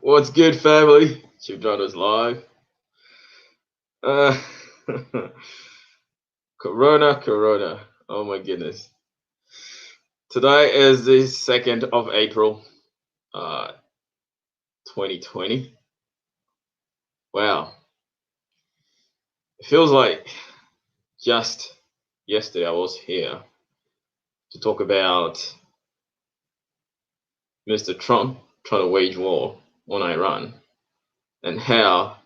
What's good, family? Chief John's live. Uh, Corona. Oh my goodness. Today is the 2nd of April, 2020. Wow. It feels like just yesterday I was here to talk about Mr. Trump trying to wage war on Iran and how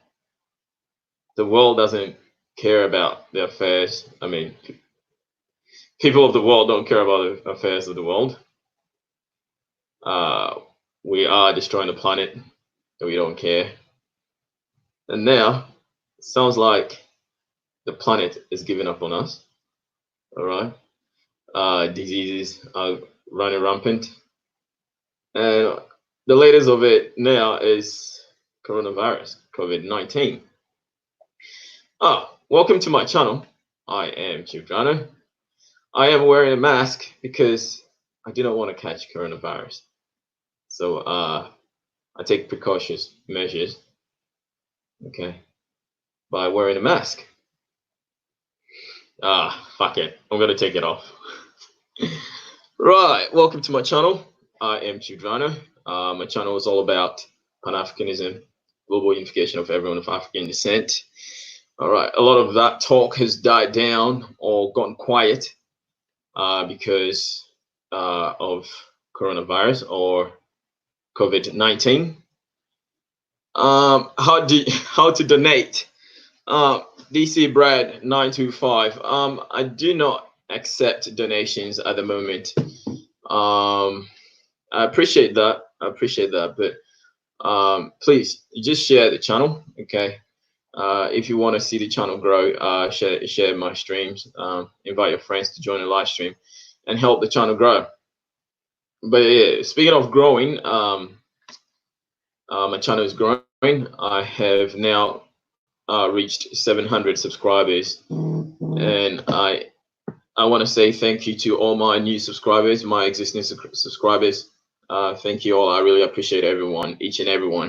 the world doesn't care about the affairs. I mean, people of the world don't care about the affairs of the world. Uh, we are destroying the planet and we don't care. And now it sounds like the planet is giving up on us. All right. Diseases are running rampant. And the latest of it now is coronavirus, COVID-19. Welcome to my channel. I am Chief Jono. I am wearing a mask because I do not want to catch coronavirus. So I take precautious measures, okay, by wearing a mask. Fuck it. I'm gonna take it off. Right, welcome to my channel. I am Chudrano. My channel is all about Pan-Africanism, global unification of everyone of African descent. All right, a lot of that talk has died down or gone quiet because of coronavirus or COVID-19. How to donate? DC Brad 925. I do not accept donations at the moment. I appreciate that. But please just share the channel, okay? If you want to see the channel grow, share my streams. Invite your friends to join the live stream and help the channel grow. But yeah, speaking of growing, my channel is growing. I have now reached 700 subscribers, and I want to say thank you to all my new subscribers, my existing subscribers. Thank you all. I really appreciate everyone, each and everyone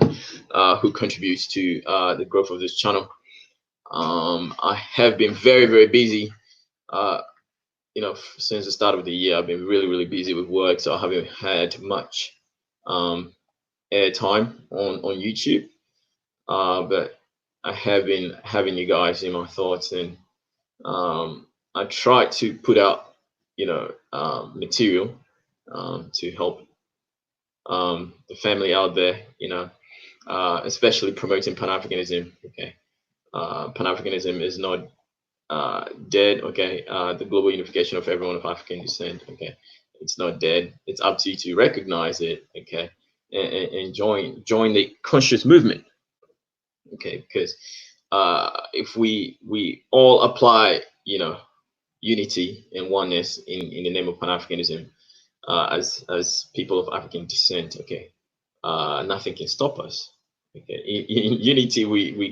who contributes to the growth of this channel. I have been very busy. Since the start of the year, I've been really busy with work, so I haven't had much airtime on YouTube. But I have been having you guys in my thoughts, and I try to put out, material to help the family out there, especially promoting Pan-Africanism. Okay, Pan-Africanism is not dead. Okay, the global unification of everyone of African descent. Okay, it's not dead. It's up to you to recognize it. Okay, and join the conscious movement. Okay, because if we all apply, unity and oneness in the name of Pan-Africanism, as people of African descent, okay, nothing can stop us. Okay, in unity, we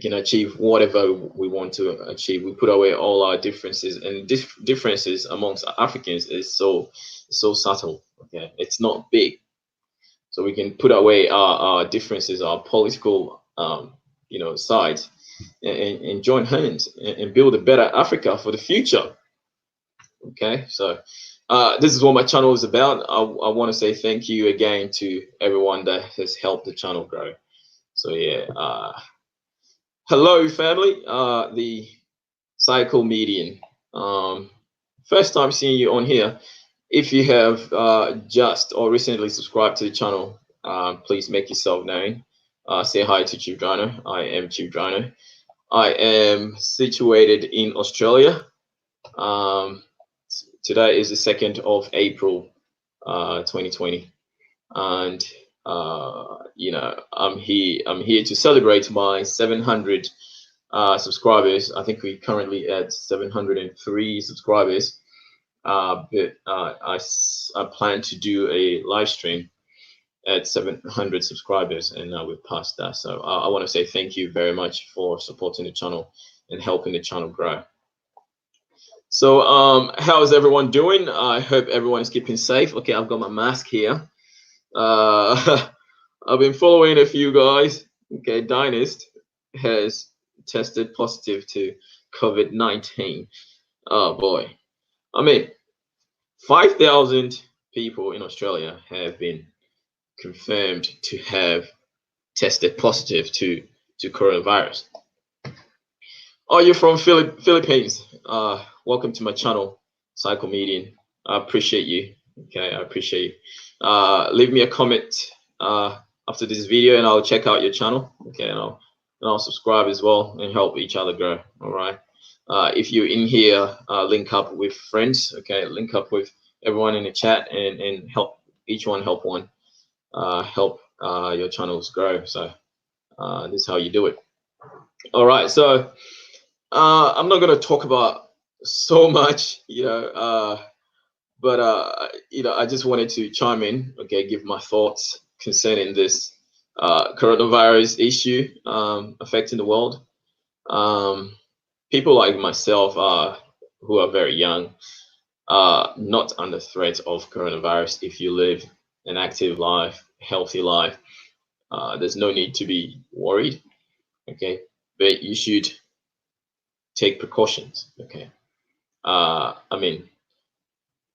can achieve whatever we want to achieve. We put away all our differences, and differences amongst Africans is so subtle. Okay, it's not big, so we can put away our differences, our political sides, and join hands and build a better Africa for the future. Okay, so this is what my channel is about. I want to say thank you again to everyone that has helped the channel grow. So yeah, hello family, the Cycle Median. First time seeing you on here. If you have just or recently subscribed to the channel, please make yourself known. Say hi to Chief Jono. I am Chief Jono. I am situated in Australia. Today is the 2nd of April, 2020, and I'm here to celebrate my 700 subscribers. I think we're currently at 703 subscribers. But I plan to do a live stream at 700 subscribers, and now we've passed that. So I want to say thank you very much for supporting the channel and helping the channel grow. So how is everyone doing? I hope everyone is keeping safe. Okay, I've got my mask here. I've been following a few guys. Okay, Dynast has tested positive to COVID-19. Oh boy. I mean, 5,000 people in Australia have been confirmed to have tested positive to coronavirus. Oh, you're from Philippines. Welcome to my channel, Cycle Median. I appreciate you. Okay, I appreciate you. Leave me a comment after this video, and I'll check out your channel. Okay, and I'll subscribe as well and help each other grow. All right. If you're in here, link up with friends. Okay, link up with everyone in the chat and help each one help one help your channels grow. So this is how you do it. All right. So I'm not going to talk about so much, but I just wanted to chime in, okay, give my thoughts concerning this coronavirus issue affecting the world. People like myself who are very young are not under threat of coronavirus. If you live an active life, healthy life, there's no need to be worried, okay, but you should take precautions, okay. I mean,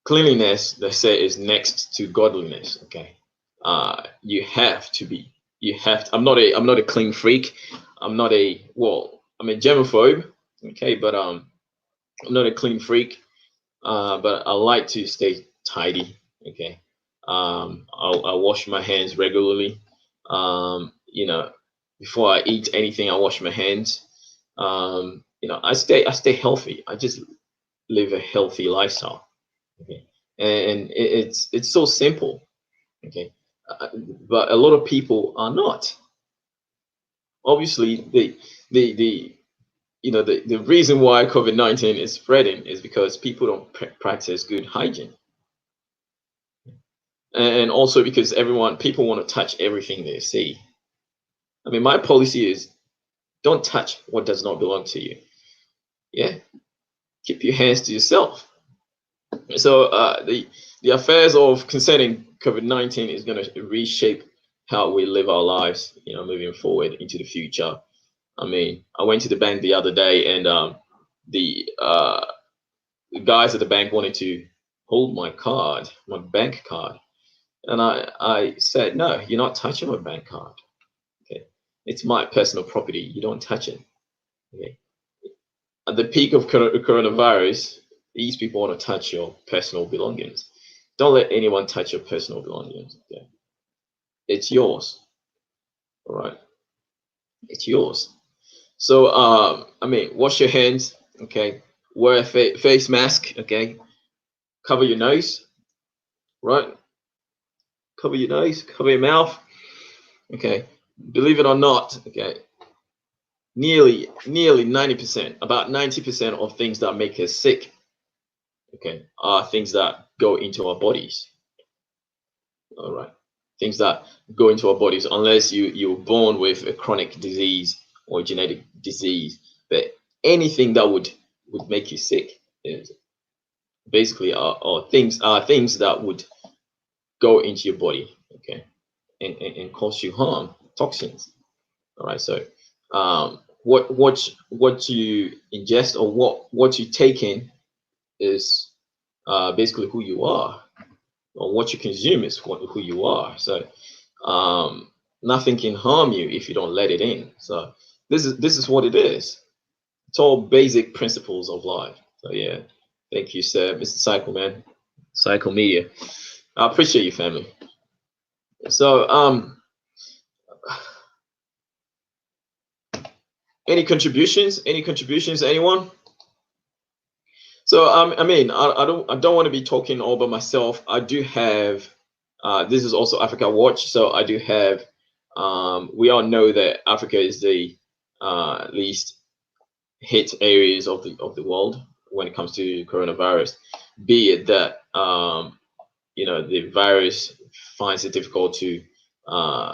cleanliness, they say, is next to godliness, okay. You have to be, I'm not a clean freak. I'm a germaphobe, okay, but I'm not a clean freak, but I like to stay tidy, okay. I'll wash my hands regularly. Before I eat anything, I wash my hands. I stay healthy. I just live a healthy lifestyle. Okay, and it's so simple. Okay, but a lot of people are not. Obviously, the reason why COVID-19 is spreading is because people don't practice good hygiene, and also because people want to touch everything they see. I mean, my policy is don't touch what does not belong to you. Yeah, keep your hands to yourself. So the affairs of concerning COVID-19 is going to reshape how we live our lives, moving forward into the future. I mean, I went to the bank the other day, and the guys at the bank wanted to hold my bank card, and I said, no, you're not touching my bank card. Okay, it's my personal property. You don't touch it. Okay, at the peak of coronavirus, these people want to touch your personal belongings. Don't let anyone touch your personal belongings. Okay? It's yours. All right. It's yours. So, I mean, wash your hands. Okay. Wear a face mask. Okay. Cover your nose. Right. Cover your nose. Cover your mouth. Okay. Believe it or not. Okay. Nearly 90%, about 90% of things that make us sick, okay, are things that go into our bodies. All right, things that go into our bodies, unless you're born with a chronic disease or genetic disease. But anything that would make you sick is basically are things that would go into your body, okay, and cause you harm, toxins. All right, so what you ingest or what you take in is basically who you are, or what you consume is who you are. So nothing can harm you if you don't let it in. So this is what it is. It's all basic principles of life. So yeah, thank you, sir, Mr. Cycle Man, Cycle Media. I appreciate you, family. So any contributions? Anyone? So I mean, I don't want to be talking all by myself. I do have this is also Africa Watch, so I do have we all know that Africa is the least hit areas of the world when it comes to coronavirus. Be it that the virus finds it difficult to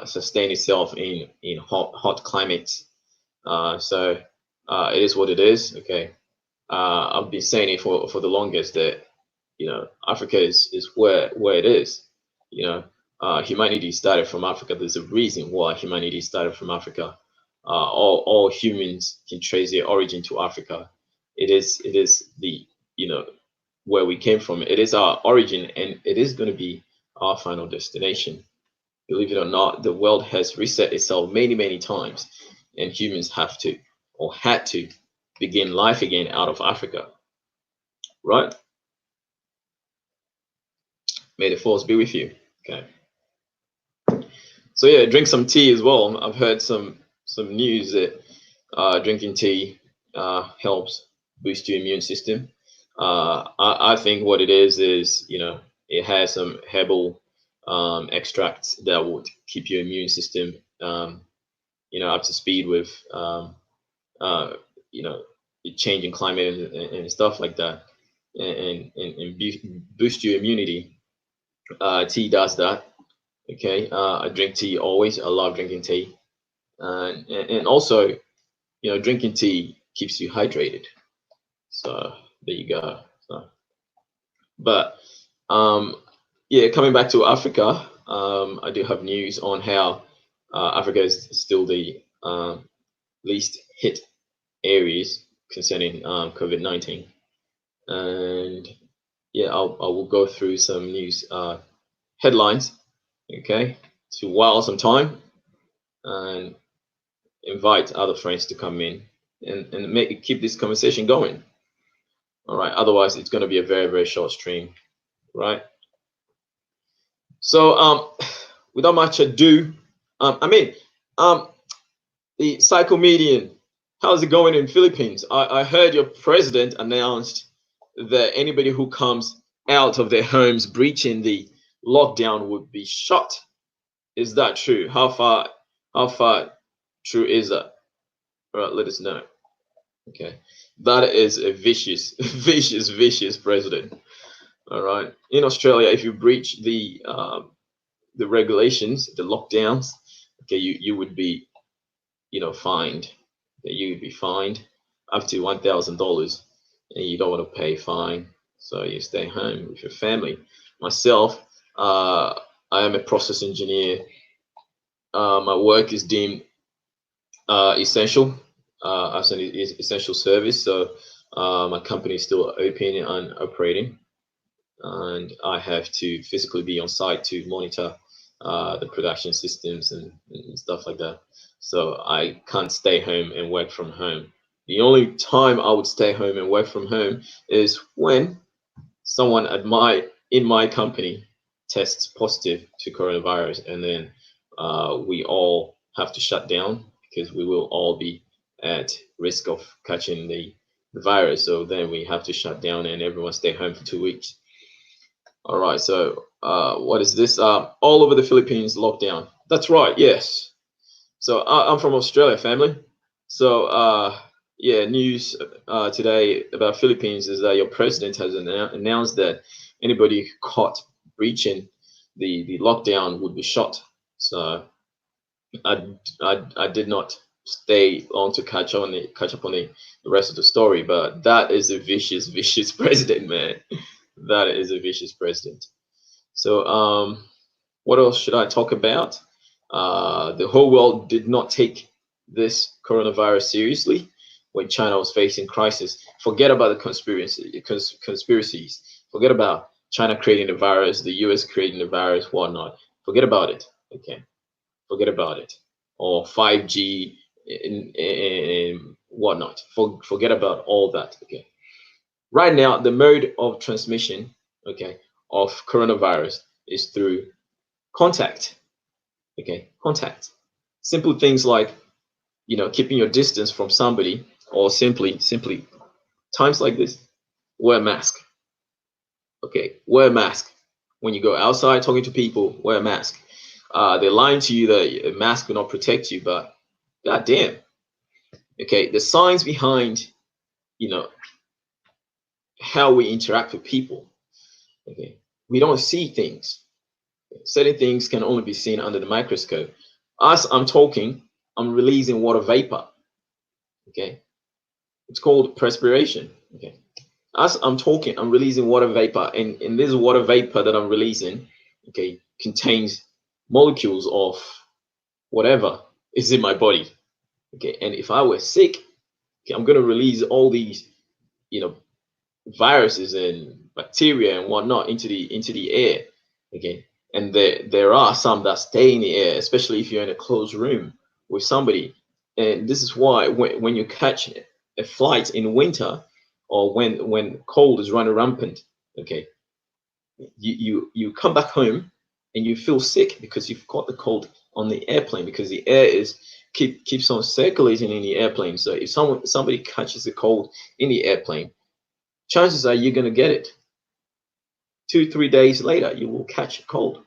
sustain itself in hot climates. So it is what it is. Okay. I've been saying it for the longest that Africa is where it is. humanity started from Africa. There's a reason why humanity started from Africa. All humans can trace their origin to Africa. It is the, you know, where we came from. It is our origin, and it is going to be our final destination. Believe it or not, the world has reset itself many times, and humans have to, or had to, begin life again out of Africa, right? May the force be with you. Okay. So yeah, drink some tea as well. I've heard some news that drinking tea helps boost your immune system. I think what it is, you know, it has some herbal extracts that would keep your immune system, you know, up to speed with, uh, you know, the changing climate and stuff like that, and boost your immunity. Tea does that. Okay, I drink tea always. I love drinking tea, and also, you know, drinking tea keeps you hydrated. So there you go. So, but yeah, coming back to Africa, I do have news on how Africa is still the least hit areas concerning COVID-19, and yeah, I will go through some news headlines, okay, to while some time and invite other friends to come in and make keep this conversation going. All right, otherwise it's going to be a very short stream, right? So without much ado, I mean, um, the psychomedian, how's it going in Philippines? I heard your president announced that anybody who comes out of their homes breaching the lockdown would be shot. Is that true? How far true is that? All right, let us know. Okay, that is a vicious, vicious president. All right, in Australia, if you breach the regulations, the lockdowns, okay, you would be, you know, fined. Okay, you would be fined up to $1,000, and you don't want to pay fine, so you stay home with your family. Myself, I am a process engineer. My work is deemed essential as an essential service. So my company is still open and operating, and I have to physically be on site to monitor the production systems and stuff like that. So I can't stay home and work from home. The only time I would stay home and work from home is when someone at my in my company tests positive to coronavirus, and then we all have to shut down because we will all be at risk of catching the virus. So then we have to shut down and everyone stay home for 2 weeks. All right. So what is this? All over the Philippines lockdown. That's right. Yes. So I'm from Australia, family. So yeah, news today about Philippines is that your president has announced that anybody caught breaching the lockdown would be shot. So I did not stay long to catch up on the rest of the story, but that is a vicious president, man. That is a vicious president. So what else should I talk about? The whole world did not take this coronavirus seriously when China was facing crisis. Forget about the conspiracies. Forget about China creating the virus, the US creating the virus, whatnot. Forget about it. Okay, forget about it. Or 5G and whatnot. Forget about all that. Okay. Right now, the mode of transmission, okay, of coronavirus is through contact. Okay, contact. Simple things like, you know, keeping your distance from somebody, or simply times like this, wear a mask. Okay, wear a mask. When you go outside talking to people, wear a mask. They're lying to you that a mask will not protect you, but god damn. Okay, the science behind, you know, how we interact with people. Okay, we don't see things. Certain things can only be seen under the microscope. As I'm talking, I'm releasing water vapor. Okay, it's called perspiration. Okay, as I'm talking, I'm releasing water vapor, and this water vapor that I'm releasing, okay, contains molecules of whatever is in my body. Okay, and if I were sick, okay, I'm going to release all these, you know, viruses and bacteria and whatnot into the air. Okay, and there are some that stay in the air, especially if you're in a closed room with somebody. And this is why when you catch a flight in winter, or when cold is running rampant, okay, you come back home and you feel sick because you've caught the cold on the airplane, because the air is keeps on circulating in the airplane. So if somebody catches a cold in the airplane, chances are you're going to get it. 2 3 days later you will catch a cold.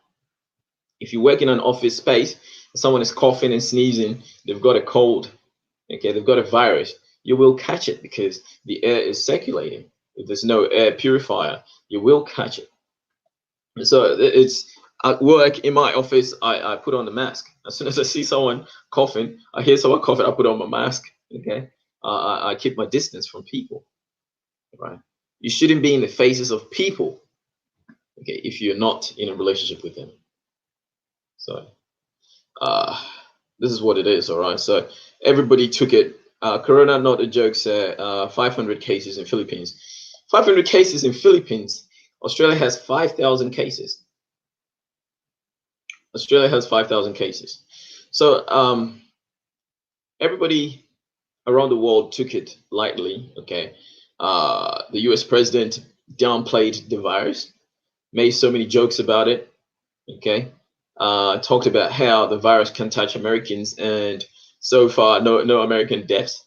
If you work in an office space, someone is coughing and sneezing, they've got a cold, okay, they've got a virus, you will catch it because the air is circulating. If there's no air purifier, you will catch it. So it's at work in my office, I put on the mask. As soon as I see someone coughing, I hear someone coughing, I put on my mask. Okay, I keep my distance from people. Right? You shouldn't be in the faces of people. Okay, if you're not in a relationship with them. So uh, this is what it is. All right. So everybody took it. Corona, not a joke, sir. 500 cases in Philippines. 500 cases in Philippines. Australia has 5,000 cases. Australia has 5,000 cases. So everybody around the world took it lightly. Okay. The US president downplayed the virus, made so many jokes about it. Okay. Talked about how the virus can touch Americans, and so far no American deaths.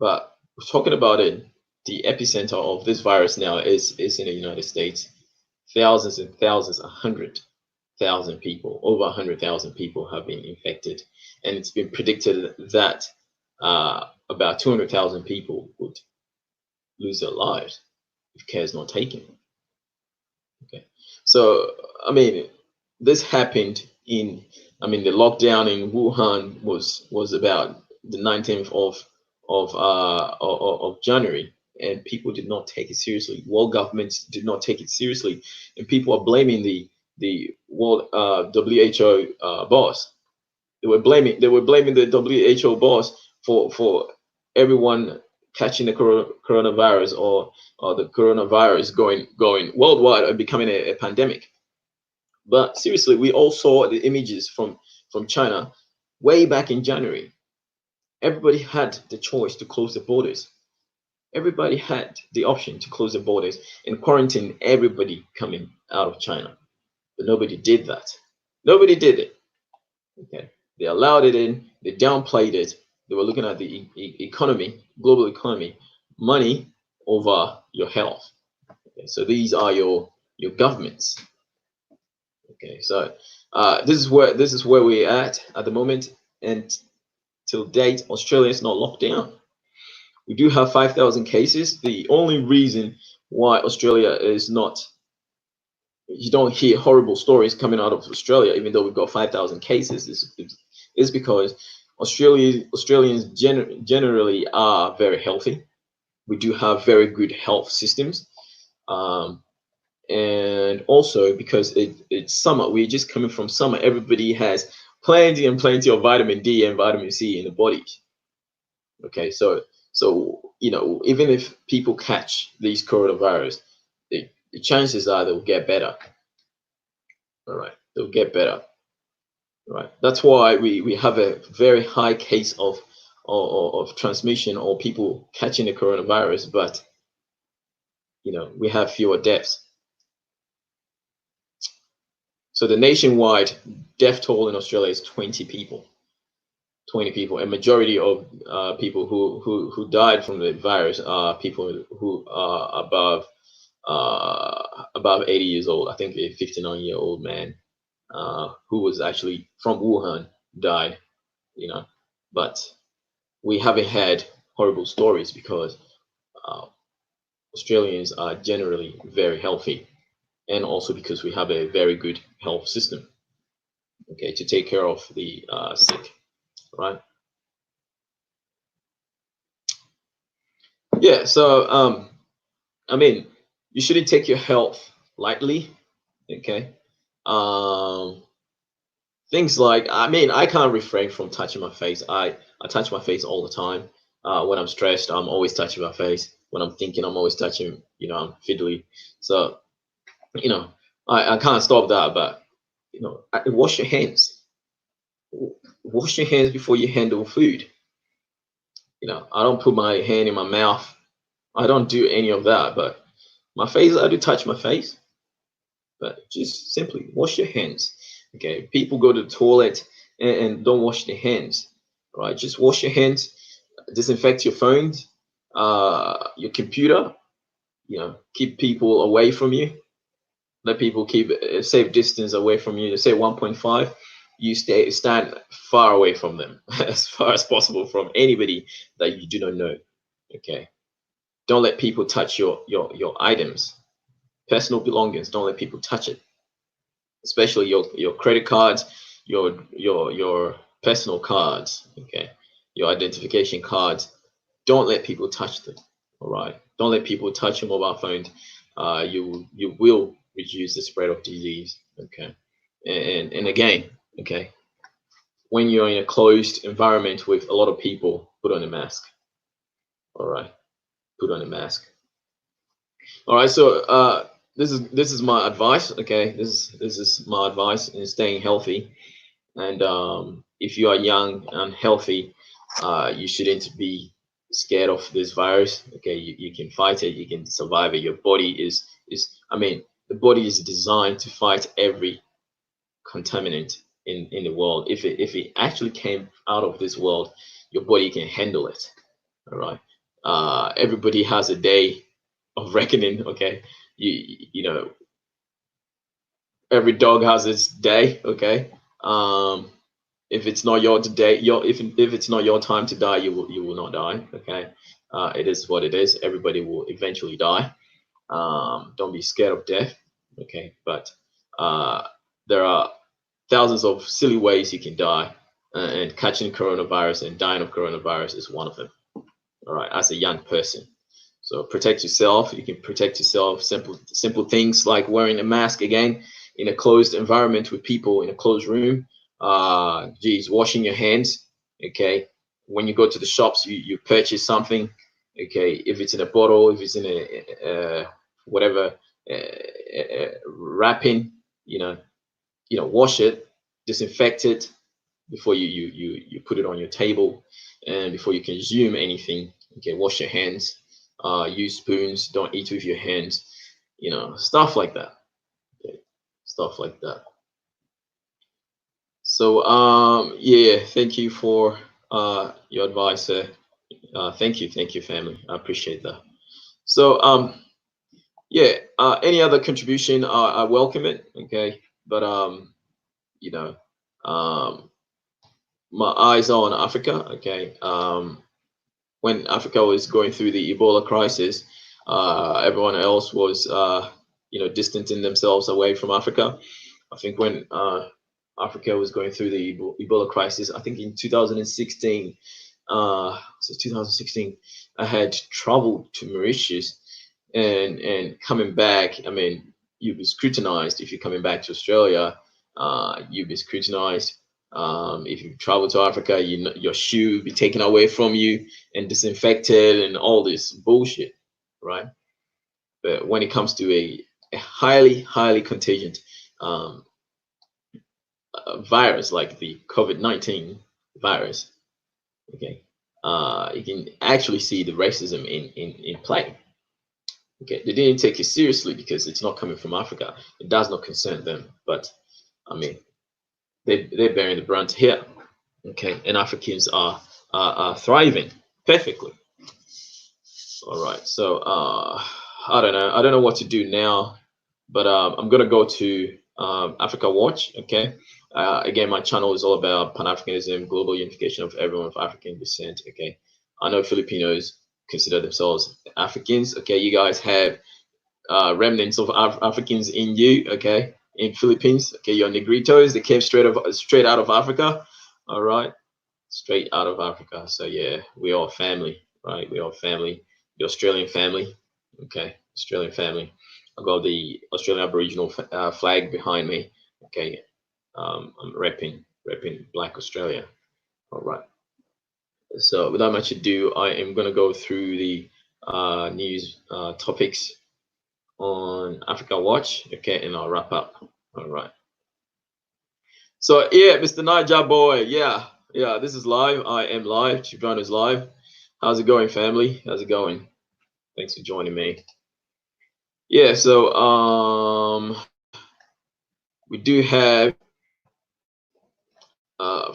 But we're talking about it, the epicenter of this virus now is in the United States. Thousands and thousands, 100,000 people, over 100,000 people have been infected, and it's been predicted that about 200,000 people would lose their lives if care is not taken. Okay, so I mean, this happened in, I mean, the lockdown in Wuhan was about the 19th of January, and people did not take it seriously. World governments did not take it seriously, and people are blaming the World WHO boss. They were blaming the WHO boss for everyone catching the coronavirus, or the coronavirus going worldwide and becoming a pandemic. But seriously, we all saw the images from China way back in January. Everybody had the choice to close the borders. Everybody had the option to close the borders and quarantine everybody coming out of China. But nobody did that. Nobody did it. Okay. They allowed it in, they downplayed it. They were looking at the economy, global economy, money over your health. Okay. So these are your governments. Okay, so this is where we're at the moment, and till date, Australia is not locked down. We do have 5,000 cases. The only reason why Australia is not, you don't hear horrible stories coming out of Australia, even though we've got 5,000 cases, is because Australians generally are very healthy. We do have very good health systems. Um, and also because it's summer, we're just coming from summer, everybody has plenty and plenty of vitamin D and vitamin C in the body. Okay, so even if people catch these coronavirus, the chances are they'll get better. All right, they'll get better. All right, that's why we have a very high case of transmission, or people catching the coronavirus, but we have fewer deaths. So the nationwide death toll in Australia is 20 people. 20 people. A majority of people who died from the virus are people who are above 80 years old. I think a 59-year-old man who was actually from Wuhan died. But we haven't had horrible stories because Australians are generally very healthy, and also because we have a very good health system, okay, to take care of the sick, right? Yeah, so I mean, you shouldn't take your health lightly, okay? Um, things like, I mean, I can't refrain from touching my face. I touch my face all the time. When I'm stressed, I'm always touching my face. When I'm thinking, I'm always touching. I'm fiddly. So you know, I can't stop that. But wash your hands. Wash your hands before you handle food. I don't put my hand in my mouth. I don't do any of that. But my face, I do touch my face. But just simply wash your hands. Okay, people go to the toilet and don't wash their hands. Right, just wash your hands. Disinfect your phones, your computer. Keep people away from you. Let people keep a safe distance away from you. Say 1.5. You stand far away from them as far as possible from anybody that you do not know. Okay, don't let people touch your items, personal belongings. Don't let people touch it, especially your credit cards, your personal cards, okay, your identification cards. Don't let people touch them. All right, don't let people touch your mobile phones. You will reduce the spread of disease. Okay, and again, okay, when you're in a closed environment with a lot of people, put on a mask. All right, put on a mask. All right, so this is my advice. Okay, this is my advice in staying healthy. And if you are young and healthy, you shouldn't be scared of this virus. Okay, you can fight it, you can survive it. Your body I mean, the body is designed to fight every contaminant in the world. If it actually came out of this world, your body can handle it. All right. Everybody has a day of reckoning. Okay, you know every dog has its day. Okay. If it's not your day, if it's not your time to die, you will not die. Okay, it is what it is. Everybody will eventually die. Don't be scared of death. Okay, but uh, there are thousands of silly ways you can die, and catching coronavirus and dying of coronavirus is one of them. All right, as a young person. So protect yourself. You can protect yourself. Simple things like wearing a mask again in a closed environment with people in a closed room. Geez, washing your hands. Okay, when you go to the shops, you purchase something. Okay, if it's in a bottle, if it's in a whatever wrapping, wash it, disinfect it before you put it on your table, and before you consume anything. Okay, wash your hands. Use spoons. Don't eat with your hands. Stuff like that. Okay, stuff like that. So yeah, thank you for your advice. Thank you, family. I appreciate that. So yeah, any other contribution, I welcome it. Okay, but you know, um, my eyes are on Africa. Okay, when Africa was going through the Ebola crisis, everyone else was, distancing themselves away from Africa. I think when Africa was going through the Ebola crisis, I think in 2016, so 2016, I had traveled to Mauritius, and coming back. I mean, you'd be scrutinized if you're coming back to Australia. You'd be scrutinized. If you travel to Africa, your shoe will be taken away from you and disinfected and all this bullshit, right? But when it comes to a highly contagious um, virus like the COVID-19 virus, okay, you can actually see the racism in play. Okay, they didn't take it seriously because it's not coming from Africa. It does not concern them. But I mean, they're bearing the brunt here. Okay, and Africans are thriving perfectly. All right, so I don't know. I don't know what to do now, but I'm gonna go to Africa Watch. Okay, again, my channel is all about Pan Africanism, global unification of everyone of African descent. Okay, I know Filipinos consider themselves Africans. Okay, you guys have remnants of Africans in you. Okay, in Philippines. Okay, you're Negritos. They came straight out of Africa. All right, straight out of Africa. So yeah, we are family, right? We are family. The Australian family. Okay, Australian family. I got the Australian Aboriginal flag behind me. Okay, I'm repping Black Australia. All right. So without much ado, I am going to go through the news topics on Africa Watch. Okay, and I'll wrap up. All right. So yeah, Mr. Niger boy. Yeah, this is live. I am live. Gibrano's live. How's it going, family? How's it going? Thanks for joining me. Yeah, so we do have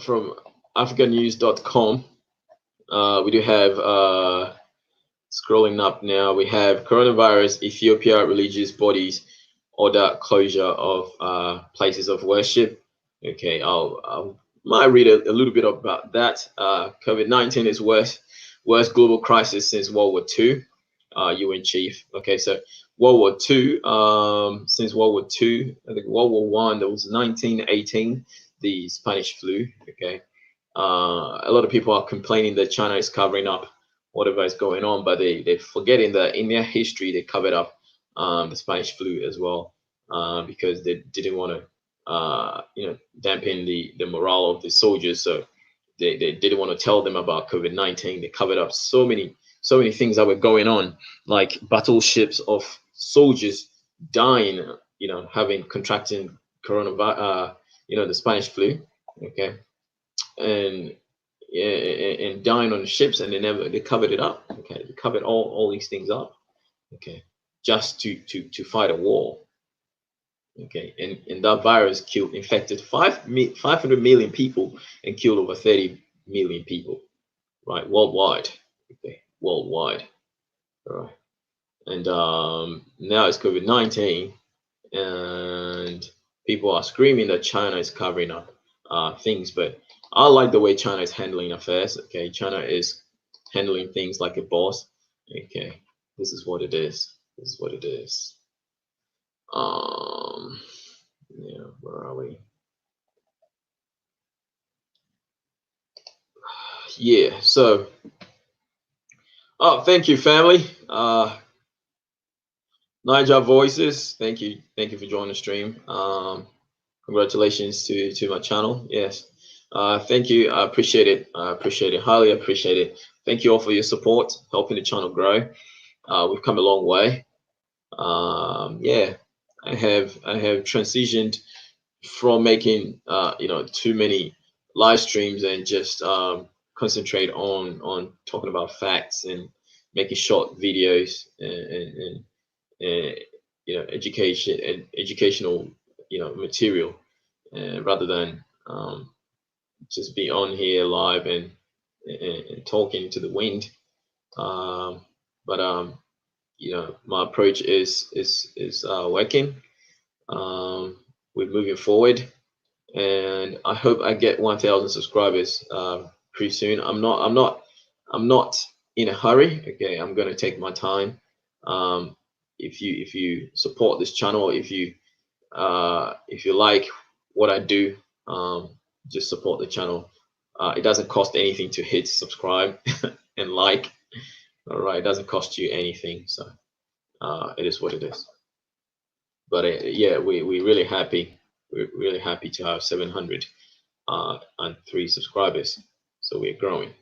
from africanews.com. We do have scrolling up now. We have coronavirus, Ethiopia religious bodies order closure of places of worship. Okay, I'll might read a little bit about that. COVID-19 is worst global crisis since World War II. UN chief. Okay, so World War II. Since World War II, I think World War One, there was 1918, the Spanish flu. Okay, a lot of people are complaining that China is covering up whatever is going on, but they're forgetting that in their history they covered up the Spanish flu as well, because they didn't want to dampen the morale of the soldiers. So they didn't want to tell them about COVID-19. They covered up so many things that were going on, like battleships of soldiers dying, having contracting coronavirus, the Spanish flu. Okay, and yeah, and dying on the ships, and they covered it up. Okay, they covered all these things up. Okay, just to fight a war. Okay, and that virus infected 500 million people and killed over 30 million people, right, worldwide. Okay, worldwide. All right, and now it's COVID-19, and people are screaming that China is covering up things, but I like the way China is handling affairs. Okay, China is handling things like a boss. Okay, this is what it is. This is what it is. Yeah, where are we? Yeah, so thank you, family. Niger Voices, thank you for joining the stream. Congratulations to my channel. Yes, thank you. I appreciate it. Highly appreciate it. Thank you all for your support, helping the channel grow. We've come a long way. Yeah, I have transitioned from making too many live streams and just concentrate on talking about facts and making short videos and education and educational material, rather than just be on here live and talking to the wind. But my approach is working. We're moving forward, and I hope I get 1,000 subscribers pretty soon. I'm not in a hurry. Okay, I'm gonna take my time. If you support this channel, if you like what I do, just support the channel. It doesn't cost anything to hit subscribe and like. All right, it doesn't cost you anything, so it is what it is. But yeah, we're really happy. We're really happy to have 703 subscribers. So we're growing.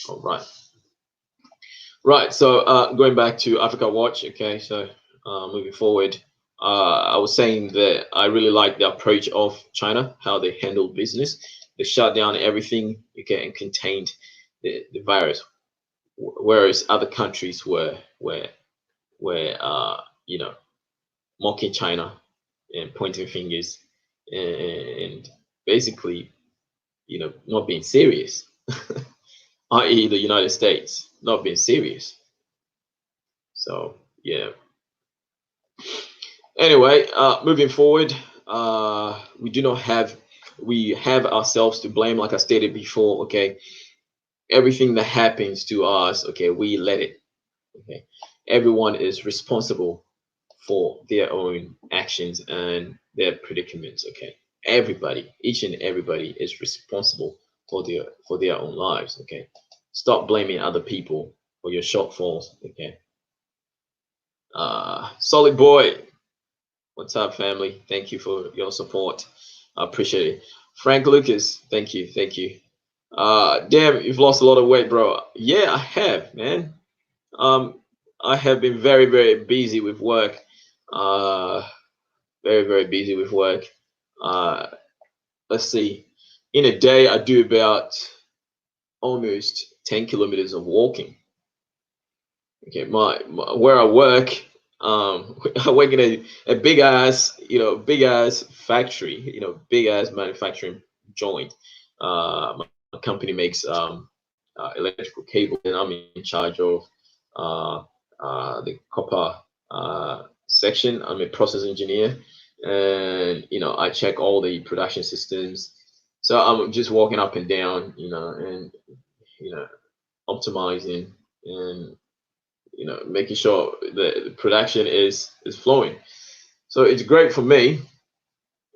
All right. Right. So going back to Africa Watch. Okay. So moving forward, I was saying that I really like the approach of China, how they handle business. They shut down everything, okay, and contained the virus, whereas other countries were mocking China and pointing fingers and basically, not being serious, i.e., the United States not being serious. So yeah. Anyway, moving forward, we have ourselves to blame, like I stated before. Okay, everything that happens to us, okay, we let it. Okay, everyone is responsible for their own actions and their predicaments. Okay, everybody, each and everybody is responsible for their own lives. Okay, stop blaming other people for your shortfalls. Okay, solid boy, what's up, family? Thank you for your support. I appreciate it. Frank Lucas, thank you, thank you. Damn, you've lost a lot of weight, bro. Yeah, I have, man. Um, I have been very, very busy with work. Uh, very, very busy with work. Uh, let's see. In a day, I do about almost 10 kilometers of walking. Okay, my where I work, I work in a big ass, big ass factory, big ass manufacturing joint. My company makes electrical cable, and I'm in charge of uh, the copper section. I'm a process engineer, and I check all the production systems. So I'm just walking up and down, and you know optimizing and making sure the production is flowing. So it's great for me.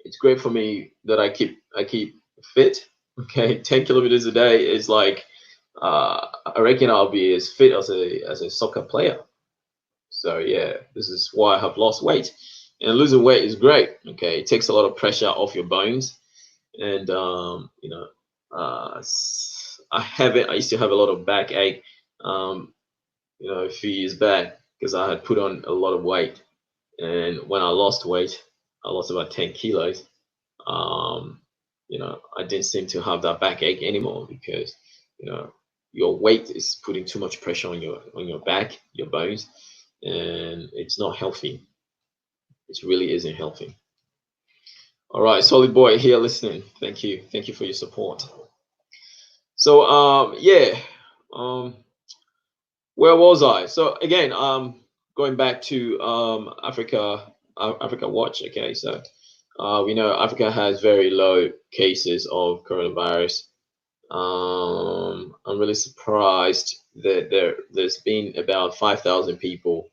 It's great for me that I keep fit. Okay, 10 kilometers a day is like I reckon I'll be as fit as a soccer player. So yeah, this is why I have lost weight. And losing weight is great. Okay, it takes a lot of pressure off your bones, and I used to have a lot of backache. Um, a few years back because I had put on a lot of weight. And when I lost weight, I lost about 10 kilos. Um, I didn't seem to have that backache anymore because, you know, your weight is putting too much pressure on your back, your bones, and it's not healthy. It really isn't healthy. All right, solid boy here listening. Thank you. Thank you for your support. So yeah. Um where was I? So again, going back to Africa Watch. Okay, so we know Africa has very low cases of coronavirus. I'm really surprised that there's been about 5,000 people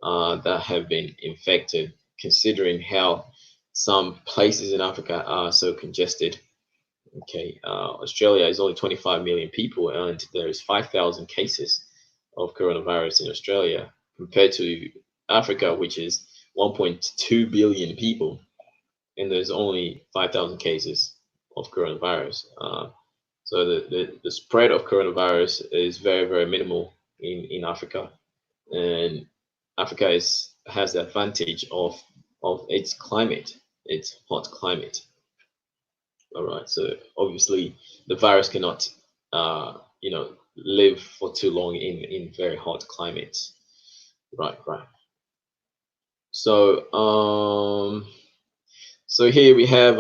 that have been infected, considering how some places in Africa are so congested. Okay, Australia is only 25 million people, and there's 5,000 cases of coronavirus in Australia compared to Africa, which is 1.2 billion people, and there's only 5,000 cases of coronavirus. So the spread of coronavirus is very, very minimal in Africa, and Africa has the advantage of its climate, its hot climate. All right. So obviously, the virus cannot, live for too long in very hot climates. Right. Right. So so here we have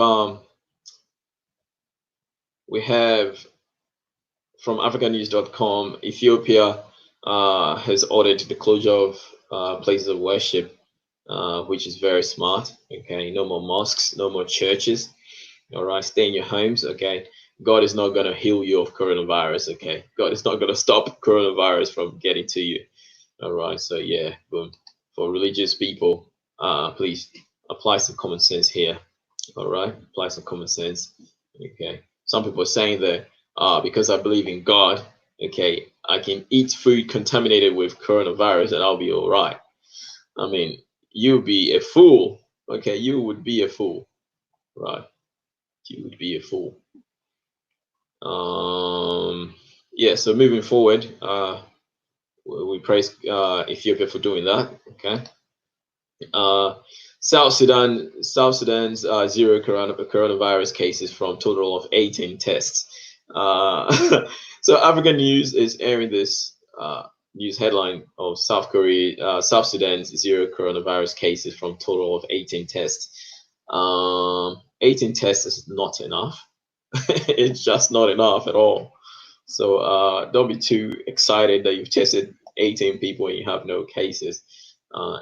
from africanews.com. Ethiopia has ordered the closure of places of worship, which is very smart. Okay, no more mosques, no more churches. All right, stay in your homes. Okay, God is not going to heal you of coronavirus. Okay, God is not going to stop coronavirus from getting to you. All right, so yeah, boom. For religious people, please apply some common sense here. All right, apply some common sense. Okay, some people are saying that because I believe in God, okay, I can eat food contaminated with coronavirus and I'll be all right. I mean, you'd be a fool. Okay, you would be a fool, right? You would be a fool. Yeah, so moving forward, we praise Ethiopia for doing that. Okay. Uh, South Sudan's zero coronavirus cases from total of 18 tests. So African News is airing this news headline of South Sudan's zero coronavirus cases from total of 18 tests. 18 tests is not enough. It's just not enough at all. So don't be too excited that you've tested 18 people and you have no cases.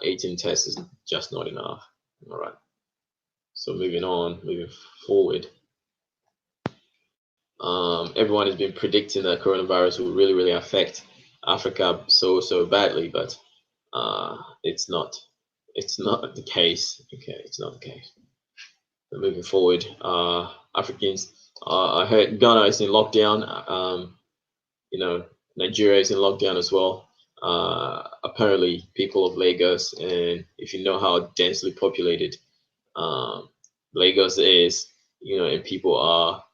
18 tests is just not enough. All right. So moving forward. Everyone has been predicting that coronavirus will really, really affect Africa so badly, but it's not. It's not the case. Okay, it's not the case. So moving forward, Africans. I heard Ghana is in lockdown. Nigeria is in lockdown as well. Apparently, people of Lagos, and if you know how densely populated Lagos is, and people are,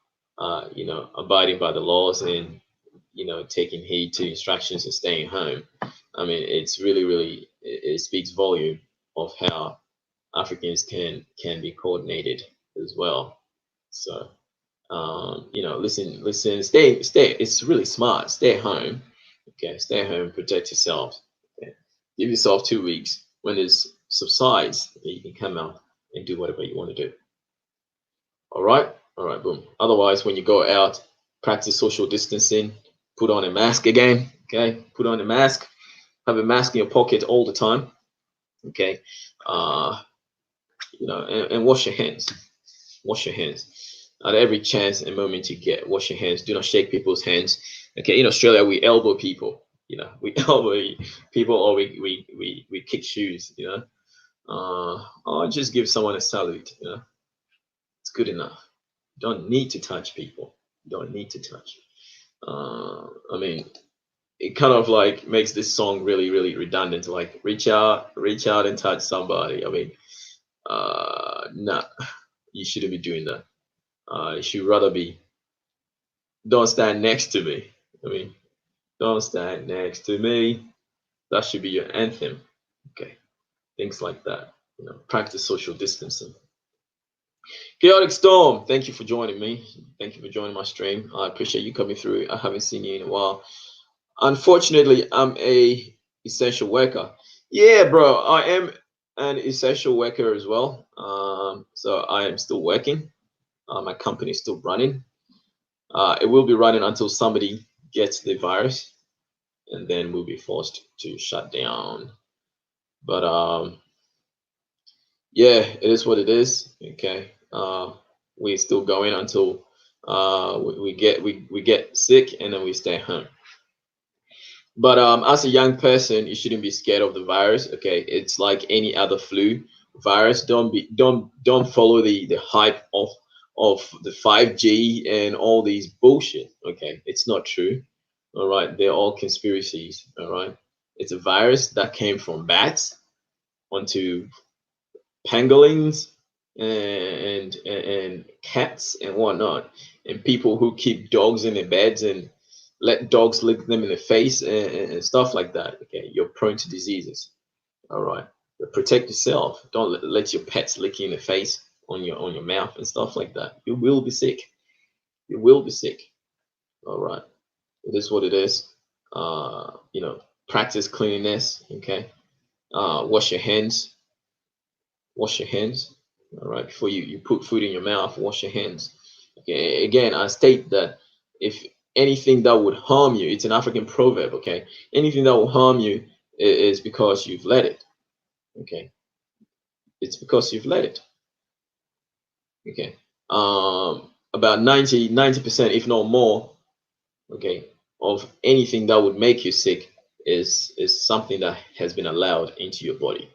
abiding by the laws and, taking heed to instructions and staying home. I mean, it's really, really, it speaks volume of how Africans can be coordinated as well. So, listen, stay. It's really smart. Stay at home. Okay, stay at home. Protect yourself. Okay? Give yourself 2 weeks. When this subsides, okay, you can come out and do whatever you want to do. All right, boom. Otherwise, when you go out, practice social distancing. Put on a mask again. Okay, put on a mask. Have a mask in your pocket all the time. Okay, uh, and wash your hands. Wash your hands at every chance and moment you get. Wash your hands. Do not shake people's hands. Okay, in Australia we elbow people. We elbow people, or we kick shoes. Or just give someone a salute. It's good enough. You don't need to touch people. You don't need to touch. I mean, it kind of like makes this song really, really redundant. Like reach out and touch somebody. I mean, nah, you shouldn't be doing that. You should rather be, don't stand next to me. I mean, don't stand next to me. That should be your anthem. Okay, things like that. Practice social distancing. Chaotic Storm, thank you for joining me. Thank you for joining my stream. I appreciate you coming through. I haven't seen you in a while. Unfortunately, I'm a essential worker. Yeah, bro, I am an essential worker as well. So I am still working. My company is still running. It will be running until somebody gets the virus, and then we'll be forced to shut down. But yeah, it is what it is. Okay, we're still going until we get sick, and then we stay home. But as a young person, you shouldn't be scared of the virus. Okay, it's like any other flu virus. Don't follow the hype of the 5G and all these bullshit. Okay, it's not true. All right, they're all conspiracies. All right, it's a virus that came from bats onto pangolins and cats and whatnot, and people who keep dogs in their beds and let dogs lick them in the face and stuff like that. Okay, you're prone to diseases. All right, but protect yourself. Don't let your pets lick you in the face, on your mouth and stuff like that. You will be sick. You will be sick. All right, it is what it is. Practice cleanliness. Okay, wash your hands. Wash your hands. All right, before you put food in your mouth, wash your hands. Okay, again, I state that if anything that would harm you, it's an African proverb. Okay, anything that will harm you is because you've let it. Okay, it's because you've let it. Okay, about 90%, if not more, okay, of anything that would make you sick is something that has been allowed into your body.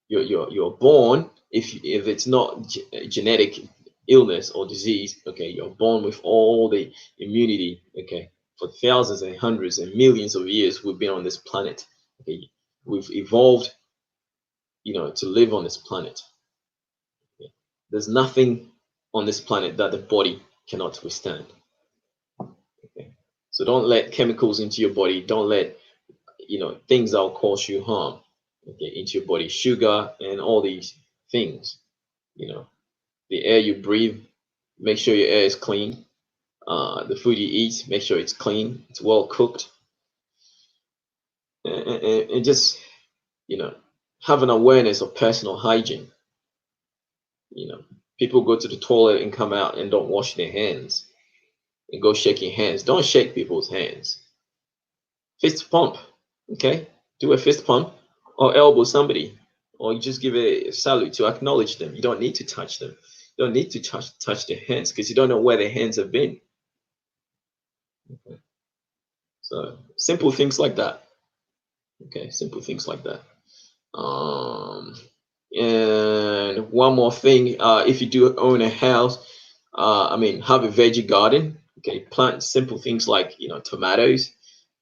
You're born, if it's not genetic illness or disease, okay, you're born with all the immunity. Okay, for thousands and hundreds and millions of years we've been on this planet. Okay, we've evolved, to live on this planet. Okay? There's nothing on this planet that the body cannot withstand. Okay, so don't let chemicals into your body. Don't let things that will cause you harm, okay, into your body, sugar and all these things. The air you breathe, make sure your air is clean. The food you eat, make sure it's clean, it's well cooked, and just have an awareness of personal hygiene. People go to the toilet and come out and don't wash their hands and go shaking hands. Don't shake people's hands. Fist pump, okay? Do a fist pump or elbow somebody, or you just give a salute to acknowledge them. You don't need to touch them. You don't need to touch their hands because you don't know where their hands have been. Okay. So simple things like that. Okay, simple things like that. And one more thing, if you do own a house, have a veggie garden. Okay, plant simple things like tomatoes.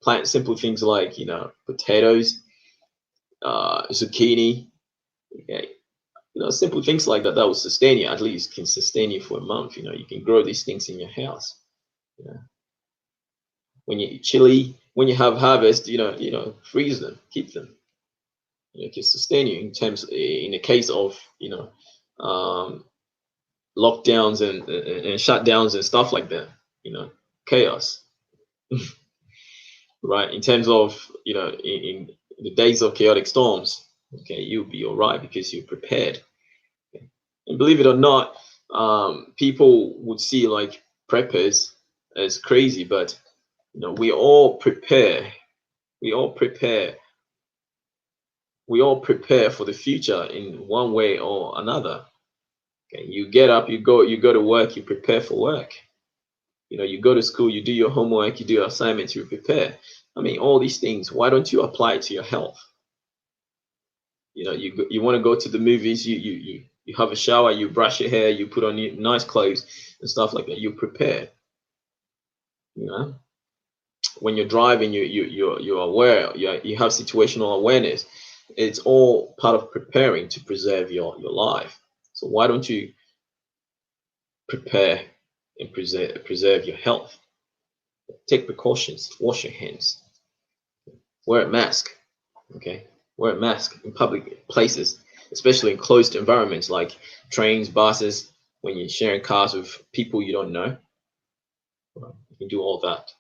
Plant simple things like potatoes, zucchini. Okay, Simple things like that will sustain you. At least can sustain you for a month. You can grow these things in your house. You know, when you eat chili, when you have harvest, freeze them, keep them. It can sustain you in the case of um, lockdowns and shutdowns and stuff like that. Chaos, right? In terms of in the days of chaotic storms, okay, you'll be all right because you're prepared. Okay? And believe it or not, people would see like preppers as crazy, but we all prepare. We all prepare. We all prepare for the future in one way or another. Okay, you get up, you go to work, you prepare for work. You go to school, you do your homework, you do your assignments, you prepare. I mean, all these things. Why don't you apply it to your health? You want to go to the movies, you have a shower, you brush your hair, you put on your nice clothes and stuff like that. You prepare. You know, when you're driving, you're aware. You have situational awareness. It's all part of preparing to preserve your life. So why don't you prepare and preserve your health? Take precautions. Wash your hands. Wear a mask. Okay, wear a mask in public places, especially in closed environments like trains, buses. When you're sharing cars with people you don't know, you can do all that.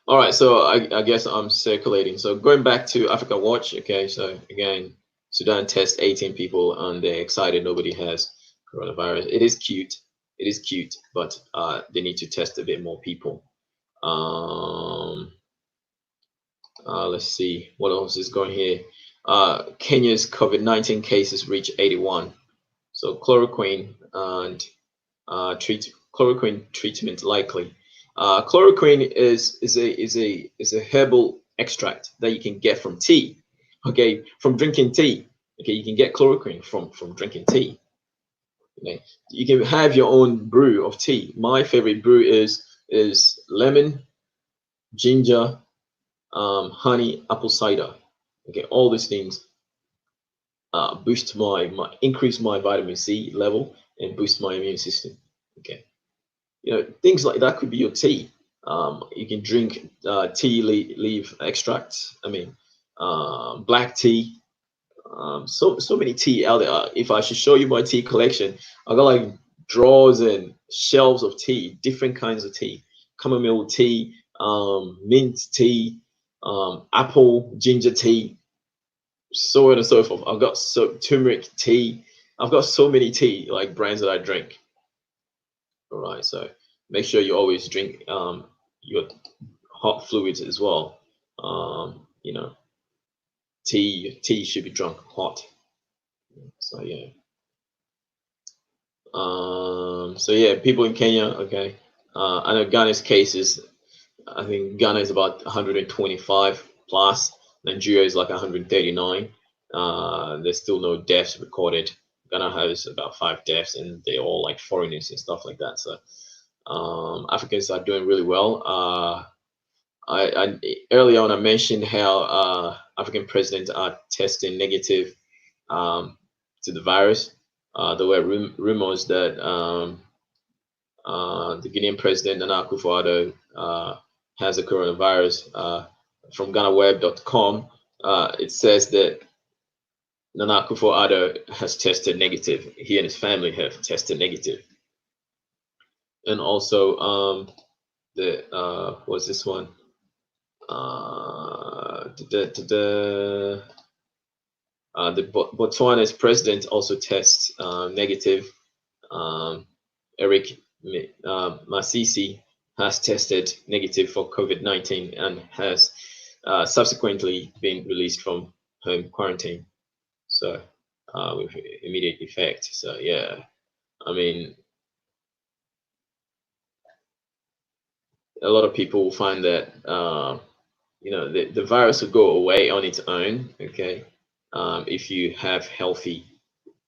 All right, so I guess I'm circulating. So going back to Africa Watch. Okay, so again, Sudan tests 18 people and they're excited nobody has coronavirus. It is cute. It is cute, but they need to test a bit more people. Um, let's see what else is going here. Kenya's COVID-19 cases reach 81. So chloroquine and chloroquine treatment likely. Chloroquine is a herbal extract that you can get from tea. Okay, from drinking tea. Okay, you can get chloroquine from drinking tea. Okay, you can have your own brew of tea. My favorite brew is lemon, ginger, honey, apple cider. Okay, all these things boost my increase my vitamin C level and boost my immune system. Okay, things like that could be your tea. You can drink tea leaf extracts. I mean, black tea. So many tea out there. If I should show you my tea collection, I got like drawers and shelves of tea, different kinds of tea, chamomile tea, mint tea, apple ginger tea, so on and so forth. I've got turmeric tea. I've got so many tea like brands that I drink. All right, so make sure you always drink your hot fluids as well. Tea should be drunk hot. So yeah. People in Kenya. Okay. I know Ghana's cases. I think Ghana is about 125 plus. Nigeria is like 139. There's still no deaths recorded. Ghana has about 5 deaths, and they're all like foreigners and stuff like that. So Africans are doing really well. I earlier on I mentioned how African presidents are testing negative to the virus. There were rumors that the Guinean president Nana Akufo-Addo has a coronavirus. From GhanaWeb.com, it says that Nana Akufo-Addo has tested negative. He and his family have tested negative. And also, what's this one? The Botswana's president also tests negative. Eric Masisi has tested negative for COVID-19 and has subsequently been released from home quarantine. So with immediate effect. So yeah, I mean, a lot of people will find that the virus will go away on its own. Okay, if you have healthy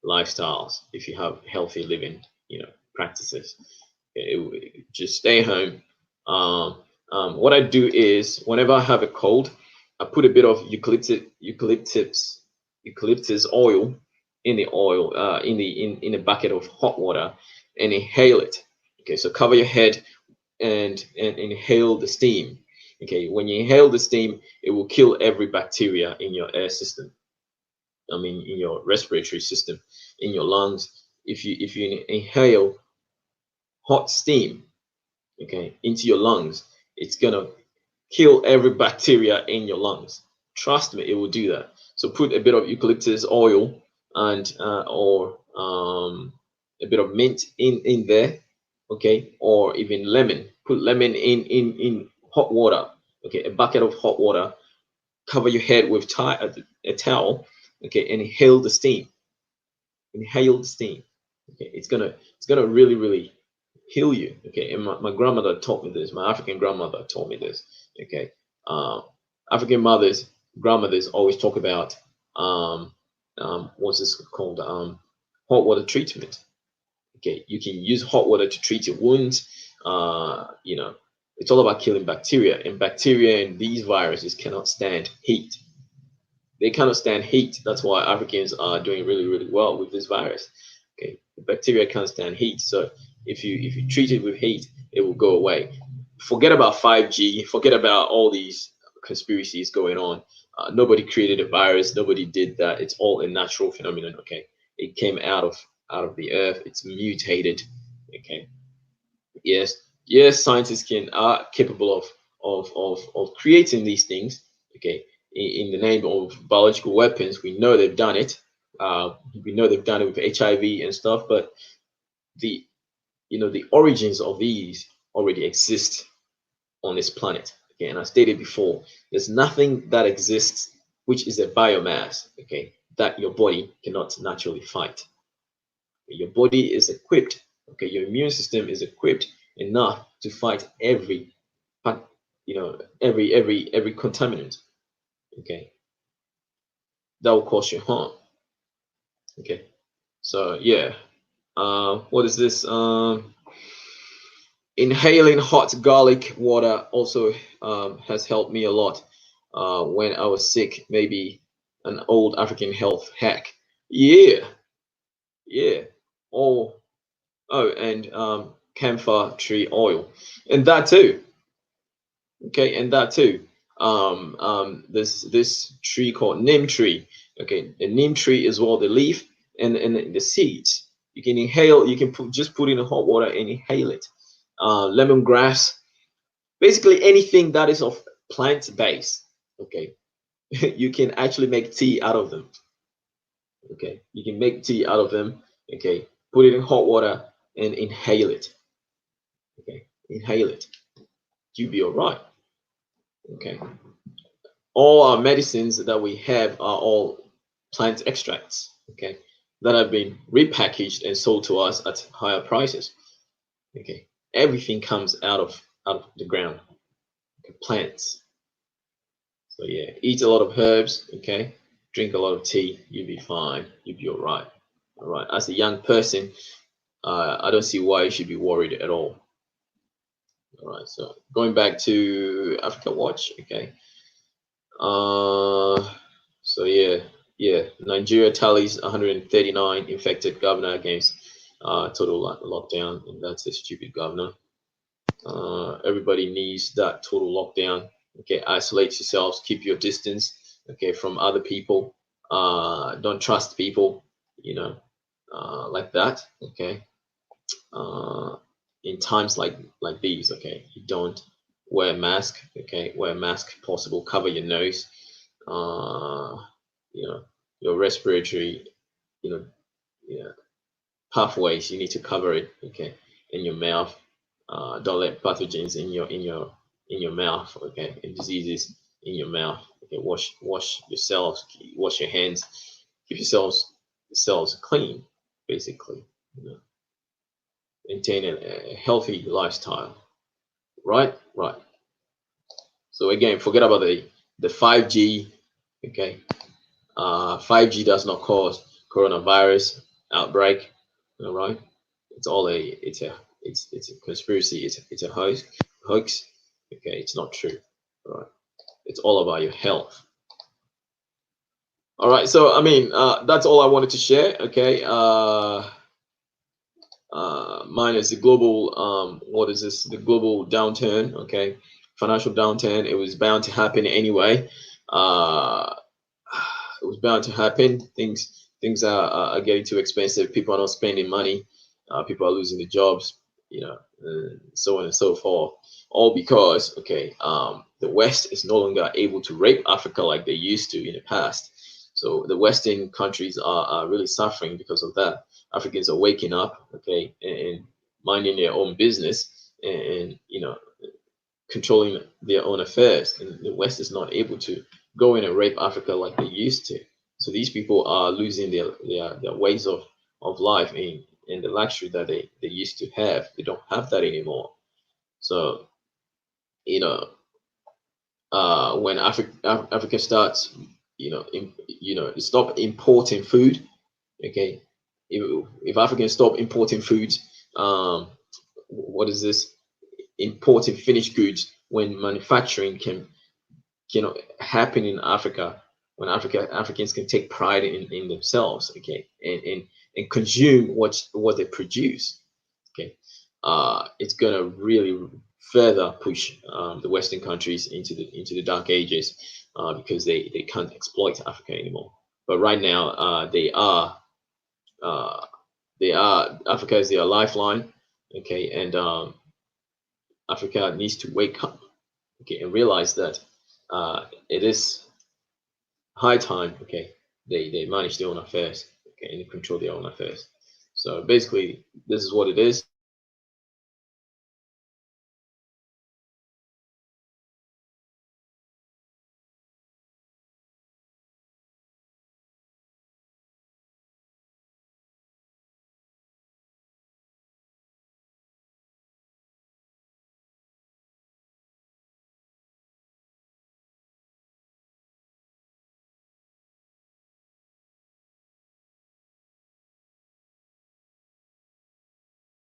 lifestyles, if you have healthy living, practices. Just stay home. What I do is whenever I have a cold, I put a bit of eucalyptus oil in the oil, in a bucket of hot water, and inhale it. Okay, so cover your head and inhale the steam. Okay, when you inhale the steam, it will kill every bacteria in your air system. I mean, in your respiratory system, in your lungs. If you inhale hot steam, okay, into your lungs, it's gonna kill every bacteria in your lungs. Trust me, it will do that. So put a bit of eucalyptus oil and or a bit of mint in there, okay, or even lemon. Put lemon in hot water, okay, a bucket of hot water. Cover your head with a towel, okay, and inhale the steam. Inhale the steam. Okay, it's gonna really heal you. Okay, and my grandmother taught me this. My African grandmother taught me this. Okay, uh, African grandmothers always talk about what's this called? Hot water treatment. Okay, you can use hot water to treat your wounds. You know, it's all about killing bacteria, and bacteria and these viruses cannot stand heat. They cannot stand heat. That's why Africans are doing really well with this virus. Okay, the bacteria can't stand heat. So if you treat it with heat, it will go away. Forget about 5G. Forget about all these conspiracies going on. Nobody created a virus. Nobody did that. It's all a natural phenomenon. Okay, it came out of the earth. It's mutated. Okay, yes, yes, scientists are capable of creating these things. Okay, in the name of biological weapons, we know they've done it. We know they've done it with HIV and stuff, but the the origins of these already exist on this planet. Okay, and I stated before, there's nothing that exists which is a biomass. Okay, that your body cannot naturally fight. Your body is equipped. Okay, your immune system is equipped enough to fight every contaminant. Okay, that will cause you harm. Okay, so yeah, what is this? Inhaling hot garlic water also has helped me a lot when I was sick. Maybe an old African health hack. Yeah, yeah. Oh, and camphor tree oil, and that too. Okay, and that too. This tree called neem tree. Okay, the neem tree is well the leaf and the seeds. You can inhale. You can just put in hot water and inhale it. Lemongrass, basically anything that is of plant base. Okay, you can actually make tea out of them. Okay, you can make tea out of them. Okay, put it in hot water and inhale it. Okay, inhale it. You'll be all right. Okay, all our medicines that we have are all plant extracts. Okay, that have been repackaged and sold to us at higher prices. Okay, everything comes out of the ground. Okay, plants. So yeah, eat a lot of herbs. Okay, drink a lot of tea. You'll be fine. You'll be all right. All right. As a young person, I don't see why you should be worried at all. All right. So going back to Africa Watch. Okay. Uh, so yeah. Nigeria tallies 139 infected governor against total lockdown, and that's a stupid governor. Everybody needs that total lockdown. Okay, isolate yourselves, keep your distance. Okay, from other people. Don't trust people. You know, like that. Okay. Uh, in times like these. Okay, you don't wear a mask. Okay, wear a mask if possible. Cover your nose. Uh, you know, your respiratory. You know, yeah, pathways. You need to cover it. Okay, in your mouth. Don't let pathogens in your mouth. Okay, and diseases in your mouth. Okay, wash yourselves. Wash your hands. Keep yourselves clean. Basically, maintain a healthy lifestyle. Right, right. So again, forget about the 5G. Okay, 5G does not cause coronavirus outbreak. All right, it's a conspiracy. It's a hoax. Okay, it's not true. All right, it's all about your health. All right. So I mean, that's all I wanted to share. Okay. Minus the global, what is this? The global downturn. Okay, financial downturn. It was bound to happen anyway. Uh, it was bound to happen. Things are getting too expensive. People are not spending money. People are losing their jobs. You know, so on and so forth. All because, okay, the West is no longer able to rape Africa like they used to in the past. So the Western countries are really suffering because of that. Africans are waking up, okay, and minding their own business, and you know, controlling their own affairs. And the West is not able to go in and rape Africa like they used to. So these people are losing their ways of life in the luxury that they used to have. They don't have that anymore. So, you know, when Africa starts, stop importing food, okay, if Africans stop importing foods, what is this? Importing finished goods when manufacturing can happen in Africa, when Africans can take pride in themselves, okay, and consume what they produce, okay, it's gonna really further push the Western countries into the dark ages, because they can't exploit Africa anymore. But right now, uh, Africa is their lifeline, okay, and Africa needs to wake up, okay, and realize that it is high time, okay, they manage their own affairs, okay, and control their own affairs. So basically, this is what it is.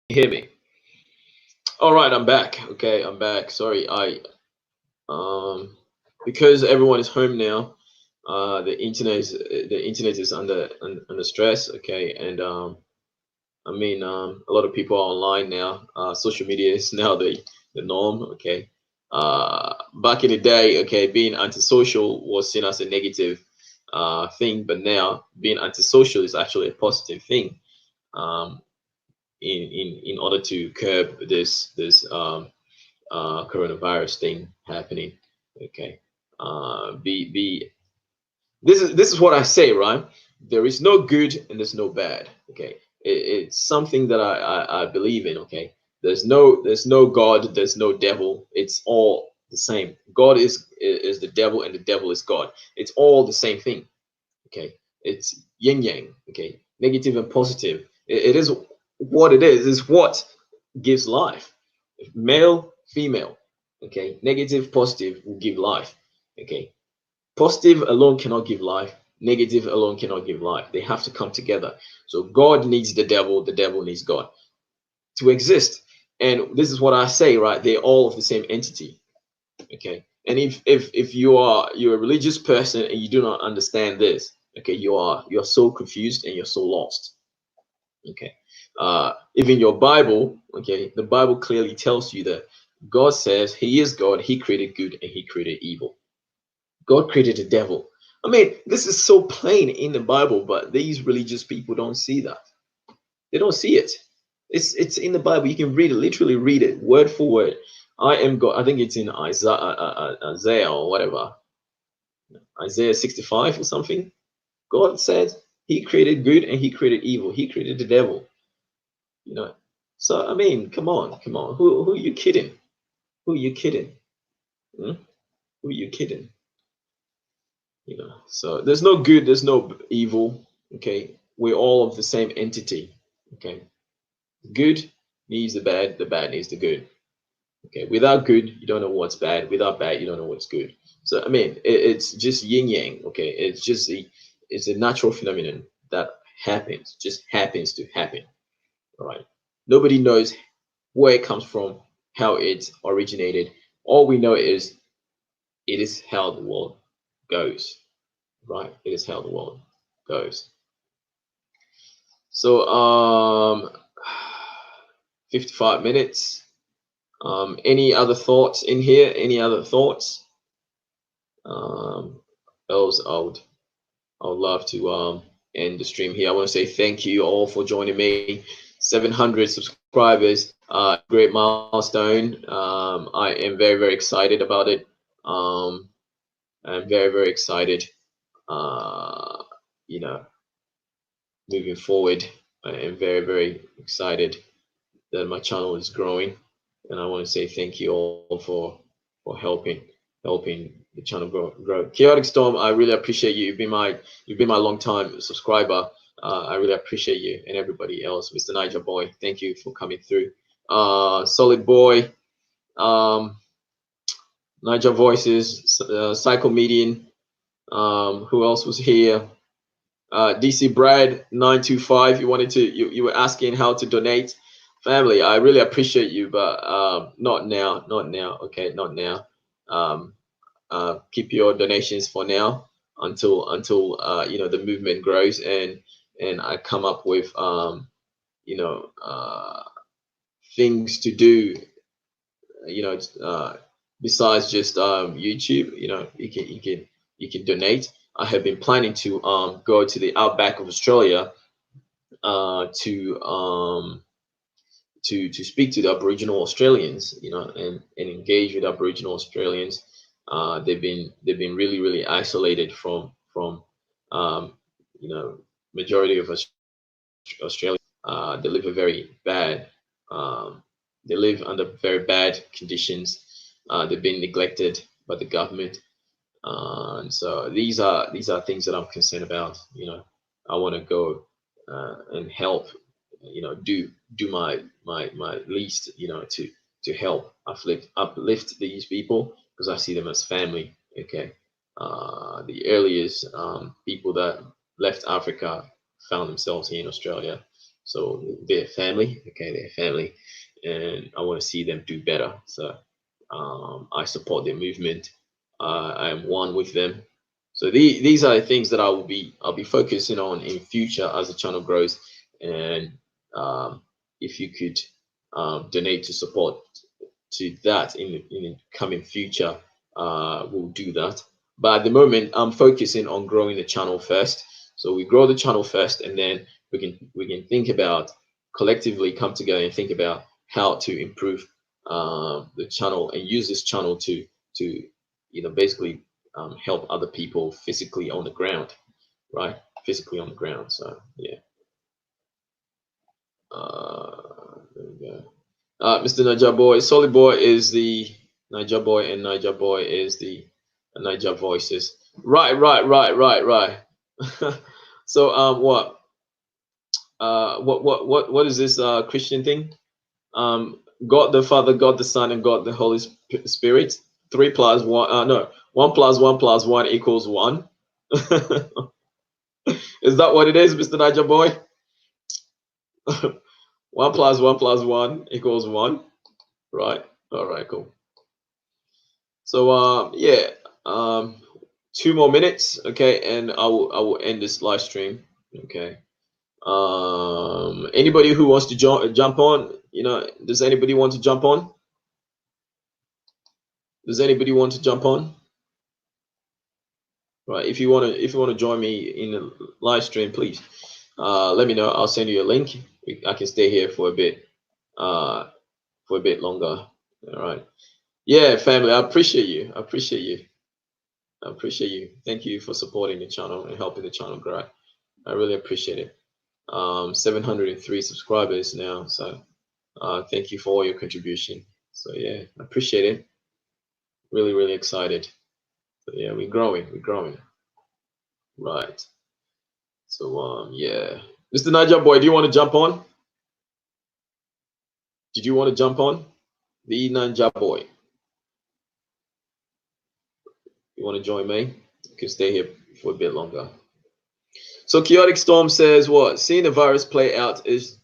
Hear me? All right, I'm back. Okay, I'm back. Sorry, I um because everyone is home now. The internet is under stress. Okay, and I mean, a lot of people are online now. Social media is now the norm. Okay. Back in the day, okay, being antisocial was seen as a negative thing, but now being antisocial is actually a positive thing. Um, in order to curb this coronavirus thing happening. Okay. Be this is what I say, right? There is no good and there's no bad. Okay, it's something that I believe in. Okay, there's no God, there's no devil. It's all the same. God is the devil and the devil is God. It's all the same thing. Okay, it's yin yang. Okay, negative and positive. It is what it is. Is what gives life. Male, female. Okay, negative, positive will give life. Okay, positive alone cannot give life. Negative alone cannot give life. They have to come together. So God needs the devil needs God to exist. And this is what I say, right? They're all of the same entity. Okay. And if you're a religious person and you do not understand this, okay, you're so confused and you're so lost. Okay. Even your Bible, okay, the Bible clearly tells you that God says He is God, He created good and He created evil. God created the devil. I mean, this is so plain in the Bible, but these religious people don't see that. They don't see it. It's in the Bible. You can read it, literally read it, word for word. I am God. I think it's in Isaiah or whatever, Isaiah 65 or something. God said He created good and He created evil. He created the devil. You know. So I mean, come on, come on. Who are you kidding? Who are you kidding? Hmm? Who are you kidding? So there's no good, there's no evil. Okay, we're all of the same entity. Okay, good needs the bad needs the good. Okay, without good you don't know what's bad, without bad you don't know what's good. So I mean, it's just yin yang. Okay, it's a natural phenomenon that happens, just happens to happen. All right, nobody knows where it comes from, how it originated. All we know is it is how the world goes. right? It is how the world goes. So 55 minutes. Any other thoughts in here? Any other thoughts? Else I would love to end the stream here. I want to say thank you all for joining me. 700 subscribers, great milestone. I am very, very excited about it. I'm very, very excited. You know, moving forward, I am very, very excited that my channel is growing, and I want to say thank you all for helping the channel grow. Chaotic Storm, I really appreciate you. You've been my long time subscriber. I really appreciate you, and everybody else. Mr. Niger Boy, thank you for coming through. Solid Boy, Niger Voices, Psychomedian. Who else was here? DC Brad 925. You were asking how to donate. Family, I really appreciate you, but not now, not now. Okay, not now. Keep your donations for now until you know, the movement grows and I come up with you know, things to do. You know, besides just YouTube. You know, you can donate. I have been planning to go to the outback of Australia to speak to the Aboriginal Australians, you know, and engage with Aboriginal Australians. They've been really, really isolated from you know, majority of Australia. They live a very bad they live under very bad conditions. They've been neglected by the government. And so these are things that I'm concerned about. You know, I want to go and help. You know, do my least. You know, to help uplift these people, because I see them as family. Okay, the earliest people that left Africa found themselves here in Australia, so they're family. Okay, they're family, and I want to see them do better. So I support their movement. I am one with them. So these are the things that I'll be focusing on in future as the channel grows. And if you could donate to support to that in the coming future, we'll do that. But at the moment, I'm focusing on growing the channel first. So we grow the channel first, and then we can think about, collectively come together and think about how to improve the channel and use this channel to you know, basically help other people physically on the ground, right? Physically on the ground. So yeah. There we go. Mr. Niger Boy, Solid Boy is the Niger Boy, and Niger Boy is the Niger Voices. Right. So what is this Christian thing? God the Father, God the Son, and God the Holy Spirit. 3 plus 1. No, 1 plus 1 plus 1 equals 1. Is that what it is, Mr. Niger Boy? 1 plus 1 plus 1 equals 1. Right. All right. Cool. So yeah. 2 more minutes. Okay, and I will end this live stream. Okay. Anybody who wants to jump on, you know, does anybody want to jump on? Does anybody want to jump on? Right. If you want to join me in the live stream, please let me know. I'll send you a link. I can stay here for a bit longer. All right. Yeah, family. I appreciate you. I appreciate you. I appreciate you. Thank you for supporting the channel and helping the channel grow. I really appreciate it. 703 subscribers now. So thank you for all your contribution. So yeah, I appreciate it. Really, really excited. So yeah, we're growing. We're growing. Right. So yeah. Mr. Niger Boy, do you want to jump on? Did you want to jump on? The Niger Boy. You want to join me? You can stay here for a bit longer. So Chaotic Storm says what? Seeing the virus play out, it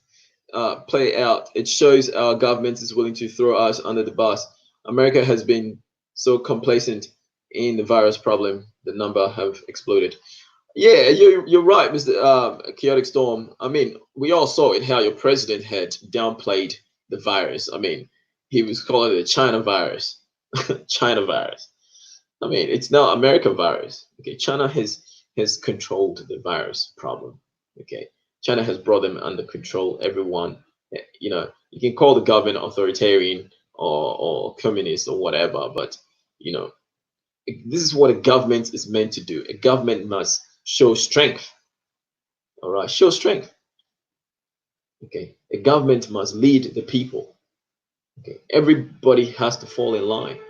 shows our government is willing to throw us under the bus. America has been so complacent in the virus problem, the number have exploded. Yeah, you're right, Mr. Chaotic Storm. I mean, we all saw it how your president had downplayed the virus. I mean, he was calling it a China virus. China virus. I mean, it's not American virus. Okay, China has controlled the virus problem. Okay, China has brought them under control. Everyone, you can call the government authoritarian or communist or whatever, but you know, this is what a government is meant to do. A government must show strength. All right, show strength. Okay, a government must lead the people. Okay, everybody has to fall in line.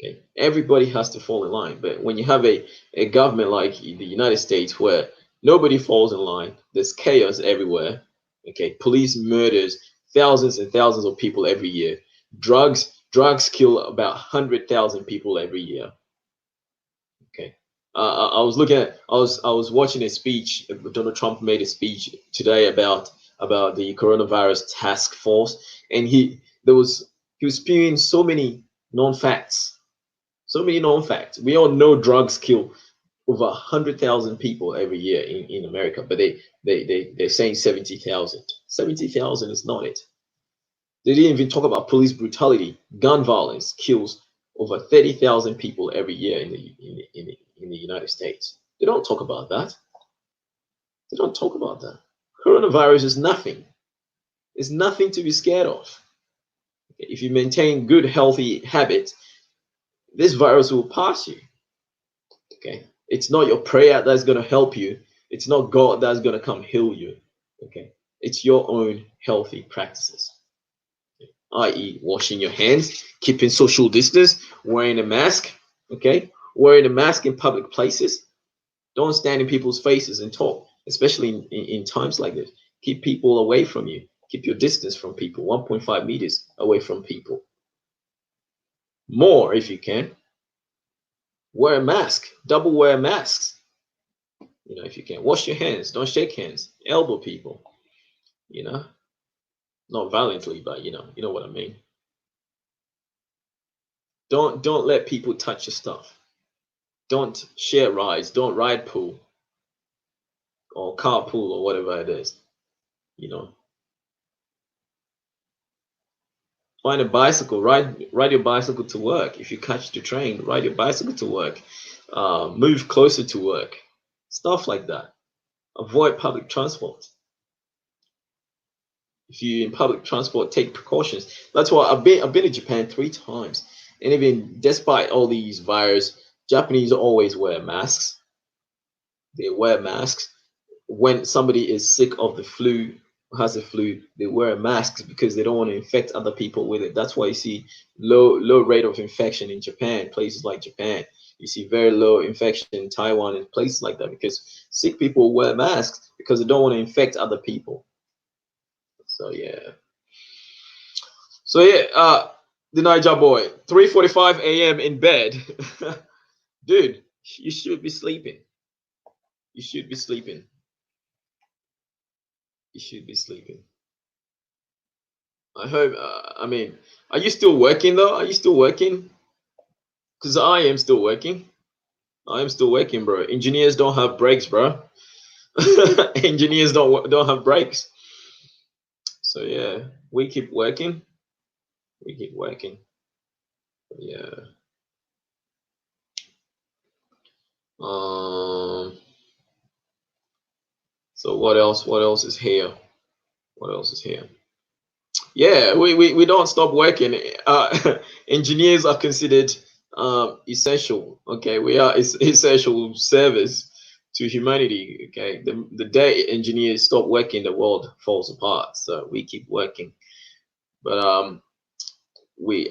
Okay, everybody has to fall in line. But when you have a government like the United States where nobody falls in line, there's chaos everywhere. Okay, police murders thousands and thousands of people every year. Drugs kill about 100,000 people every year. Okay. I was looking at I was watching a speech. Donald Trump made a speech today about the coronavirus task force, and he was spewing so many non-facts, so many non-facts. We all know drugs kill over 100,000 people every year in America, but they're saying 70,000. 70,000 is not it. They didn't even talk about police brutality. Gun violence kills over 30,000 people every year in the United States. They don't talk about that. They don't talk about that. Coronavirus is nothing. It's nothing to be scared of. If you maintain good, healthy habits, this virus will pass you. Okay. It's not your prayer that's going to help you. It's not God that's going to come heal you. Okay. It's your own healthy practices, i.e., washing your hands, keeping social distance, wearing a mask, okay? Wearing a mask in public places. Don't stand in people's faces and talk, especially in times like this. Keep people away from you. Keep your distance from people, 1.5 meters away from people. More if you can. Wear a mask, double wear masks. If you can. Wash your hands, don't shake hands, elbow people, you know, not violently, but you know what I mean. Don't let people touch your stuff. Don't share rides. Don't ride pool or carpool or whatever it is. You know, find a bicycle. Ride your bicycle to work. If you catch the train, ride your bicycle to work. Move closer to work. Stuff like that. Avoid public transport. If you're in public transport, take precautions. That's why I've been to Japan 3 times, and even despite all these virus, Japanese always wear masks. They wear masks when somebody is sick of the flu, has the flu, they wear masks because they don't want to infect other people with it. That's why you see low rate of infection in Japan, places like Japan. You see very low infection in Taiwan and places like that because sick people wear masks because they don't want to infect other people. So yeah. So yeah, the Niger boy, 3:45 a.m. in bed. Dude, you should be sleeping. You should be sleeping. You should be sleeping. I hope. I mean, are you still working though? Are you still working? Because I am still working. I am still working, bro. Engineers don't have breaks, bro. Engineers don't have breaks. So yeah, we keep working. We keep working. Yeah. Um. So what else? What else is here? What else is here? Yeah, we don't stop working. Engineers are considered essential. Okay, we are essential service to humanity. Okay, the day engineers stop working, the world falls apart. So we keep working. But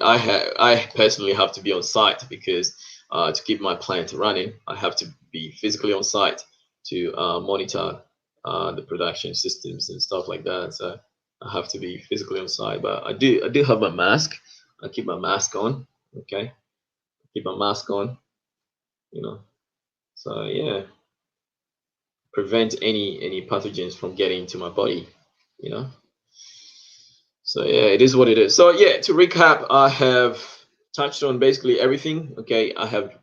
I personally have to be on site because to keep my plant running, I have to be physically on site to monitor the production systems and stuff like that. So I have to be physically on site. But I do have my mask. I keep my mask on. Okay, keep my mask on. You know. So yeah, prevent any pathogens from getting into my body. You know. So yeah, it is what it is. So yeah, to recap, I have touched on basically everything. Okay, I have,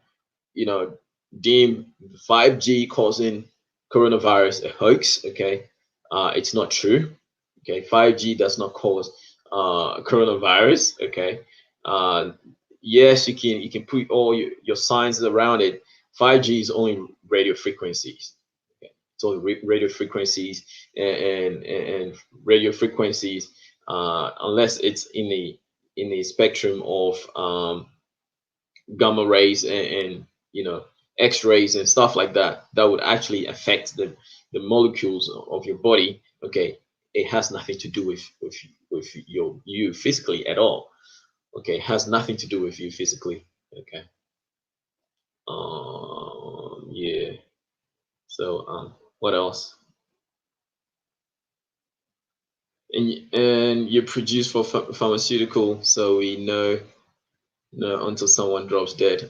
you know, deemed 5G causing coronavirus a hoax. Okay, it's not true. Okay, 5G does not cause coronavirus. Okay, uh, yes, you can put all your science around it. 5G is only radio frequencies. Okay, it's only radio frequencies and radio frequencies, unless it's in the spectrum of gamma rays and x-rays and stuff like that, that would actually affect the molecules of your body. Okay, it has nothing to do with you physically at all. Okay, it has nothing to do with you physically. Okay. Yeah. So what else? And you produce for pharmaceutical, so we know. No, until someone drops dead.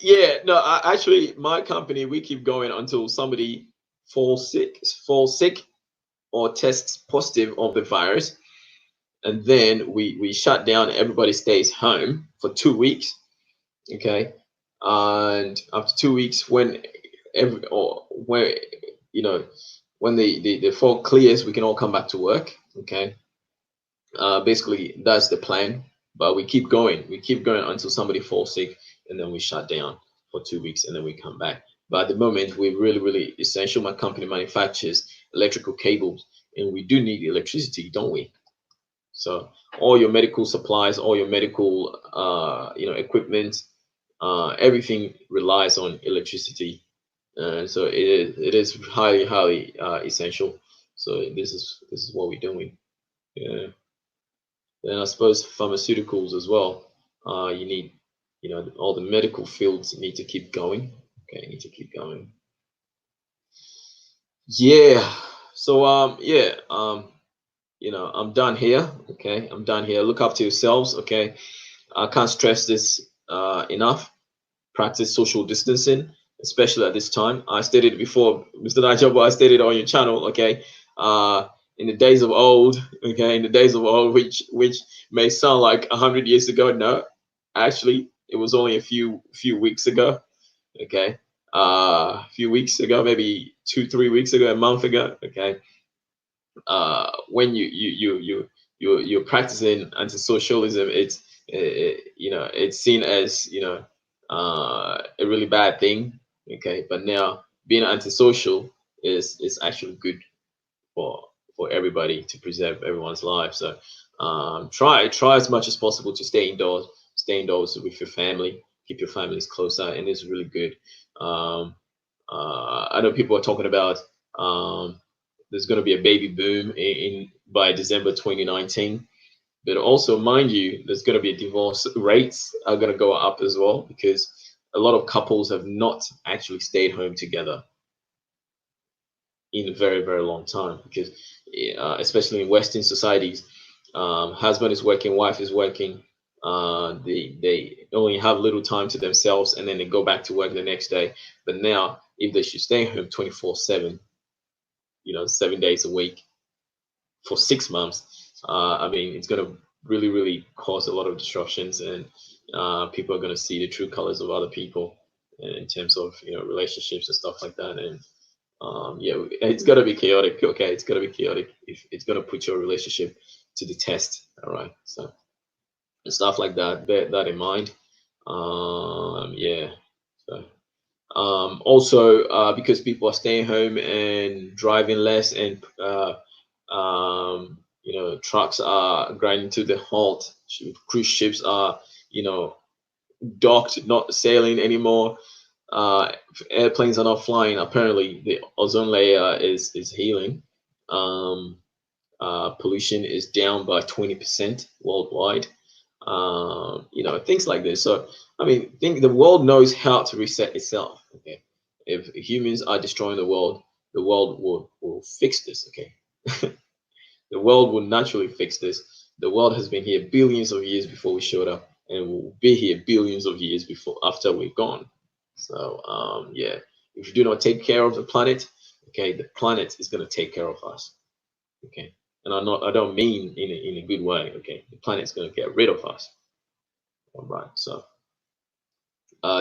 Yeah, no, actually, my company, we keep going until somebody falls sick or tests positive of the virus, and then we shut down. Everybody stays home for 2 weeks. Okay, and after 2 weeks, when every or when you know when the fog clears, we can all come back to work. Okay, basically, that's the plan. But we keep going. We keep going until somebody falls sick, and then we shut down for 2 weeks, and then we come back. But at the moment, we're really, really essential. My company manufactures electrical cables, and we do need electricity, don't we? So all your medical supplies, all your medical, equipment, everything relies on electricity. So it is highly, highly essential. So this is what we're doing. Yeah. Then I suppose pharmaceuticals as well. You need, all the medical fields need to keep going. Okay, need to keep going. Yeah. So I'm done here. Okay, I'm done here. Look after yourselves. Okay, I can't stress this enough. Practice social distancing, especially at this time. I stated it before, Mr. Najabo, I stated on your channel, okay? Uh, in the days of old, okay, in the days of old, which may sound like 100 years ago, no, actually, it was only a few weeks ago, okay? A few weeks ago, maybe 2 3 weeks ago, a month ago, okay? When you're practicing anti-socialism, it's seen as a really bad thing. Okay, but now being antisocial is actually good for everybody to preserve everyone's life. So try as much as possible to stay indoors with your family, keep your families closer, and it's really good. Um, I know people are talking about there's going to be a baby boom in by December 2019. But also, mind you, there's going to be divorce rates are going to go up as well because a lot of couples have not actually stayed home together in a very, very long time because, especially in Western societies, husband is working, wife is working. They only have little time to themselves, and then they go back to work the next day. But now, if they should stay home 24/7, 7 days a week for 6 months, I mean, it's going to really, really cause a lot of disruptions, and people are going to see the true colors of other people in terms of relationships and stuff like that. And yeah, it's going to be chaotic. Okay, it's going to be chaotic. If it's going to put your relationship to the test. All right, so stuff like that. Bear that in mind. Yeah. So also, because people are staying home and driving less, and trucks are grinding to the halt. Cruise ships are, docked, not sailing anymore. Uh, Airplanes are not flying. Apparently, the ozone layer is healing. Um, Pollution is down by 20% worldwide. Things like this. So, I mean, think the world knows how to reset itself. Okay, if humans are destroying the world will fix this. Okay, the world will naturally fix this. The world has been here billions of years before we showed up, and will be here billions of years before after we're gone. So, yeah, if you do not take care of the planet, okay, the planet is going to take care of us. Okay, and I don't mean in a good way. Okay, the planet's going to get rid of us. All right. So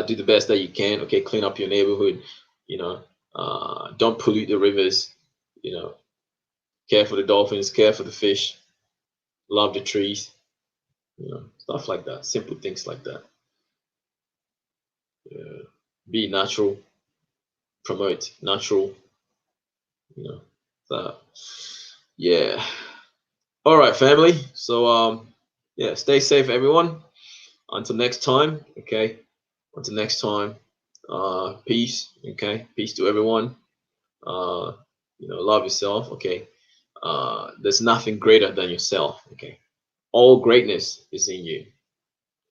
do the best that you can. Okay, clean up your neighborhood. You know, don't pollute the rivers. You know, care for the dolphins, care for the fish, love the trees. You know, stuff like that. Simple things like that. Be natural, promote natural. You know, so yeah. All right, family. So yeah, stay safe, everyone. Until next time. Okay. Until next time. Peace. Okay. Peace to everyone. Uh, love yourself. Okay. There's nothing greater than yourself. Okay. All greatness is in you.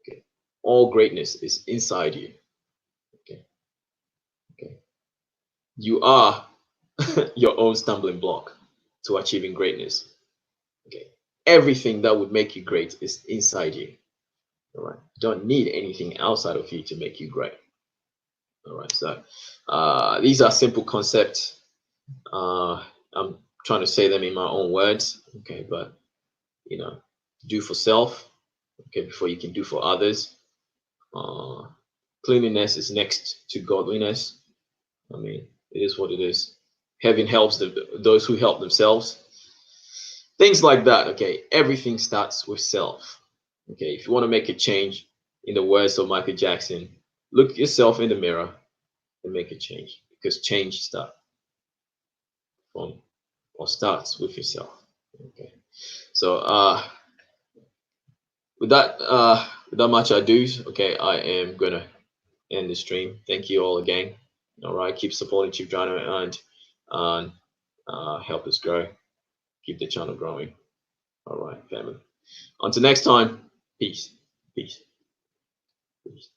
Okay. All greatness is inside you. Okay. Okay. You are your own stumbling block to achieving greatness. Okay. Everything that would make you great is inside you. All right. You don't need anything outside of you to make you great. All right. So these are simple concepts. I'm trying to say them in my own words. Okay. But, do for self. Okay. Before you can do for others. Uh, Cleanliness is next to godliness. I mean, it is what it is. Heaven helps those who help themselves. Things like that. Okay. Everything starts with self. Okay. If you want to make a change, in the words of Michael Jackson, look yourself in the mirror and make a change, because change starts with yourself. Okay. So without much ado, okay, I am gonna end the stream. Thank you all again. All right, keep supporting Chief Johnny and help us grow. Keep the channel growing. All right, family. Until next time, peace. Peace. Peace.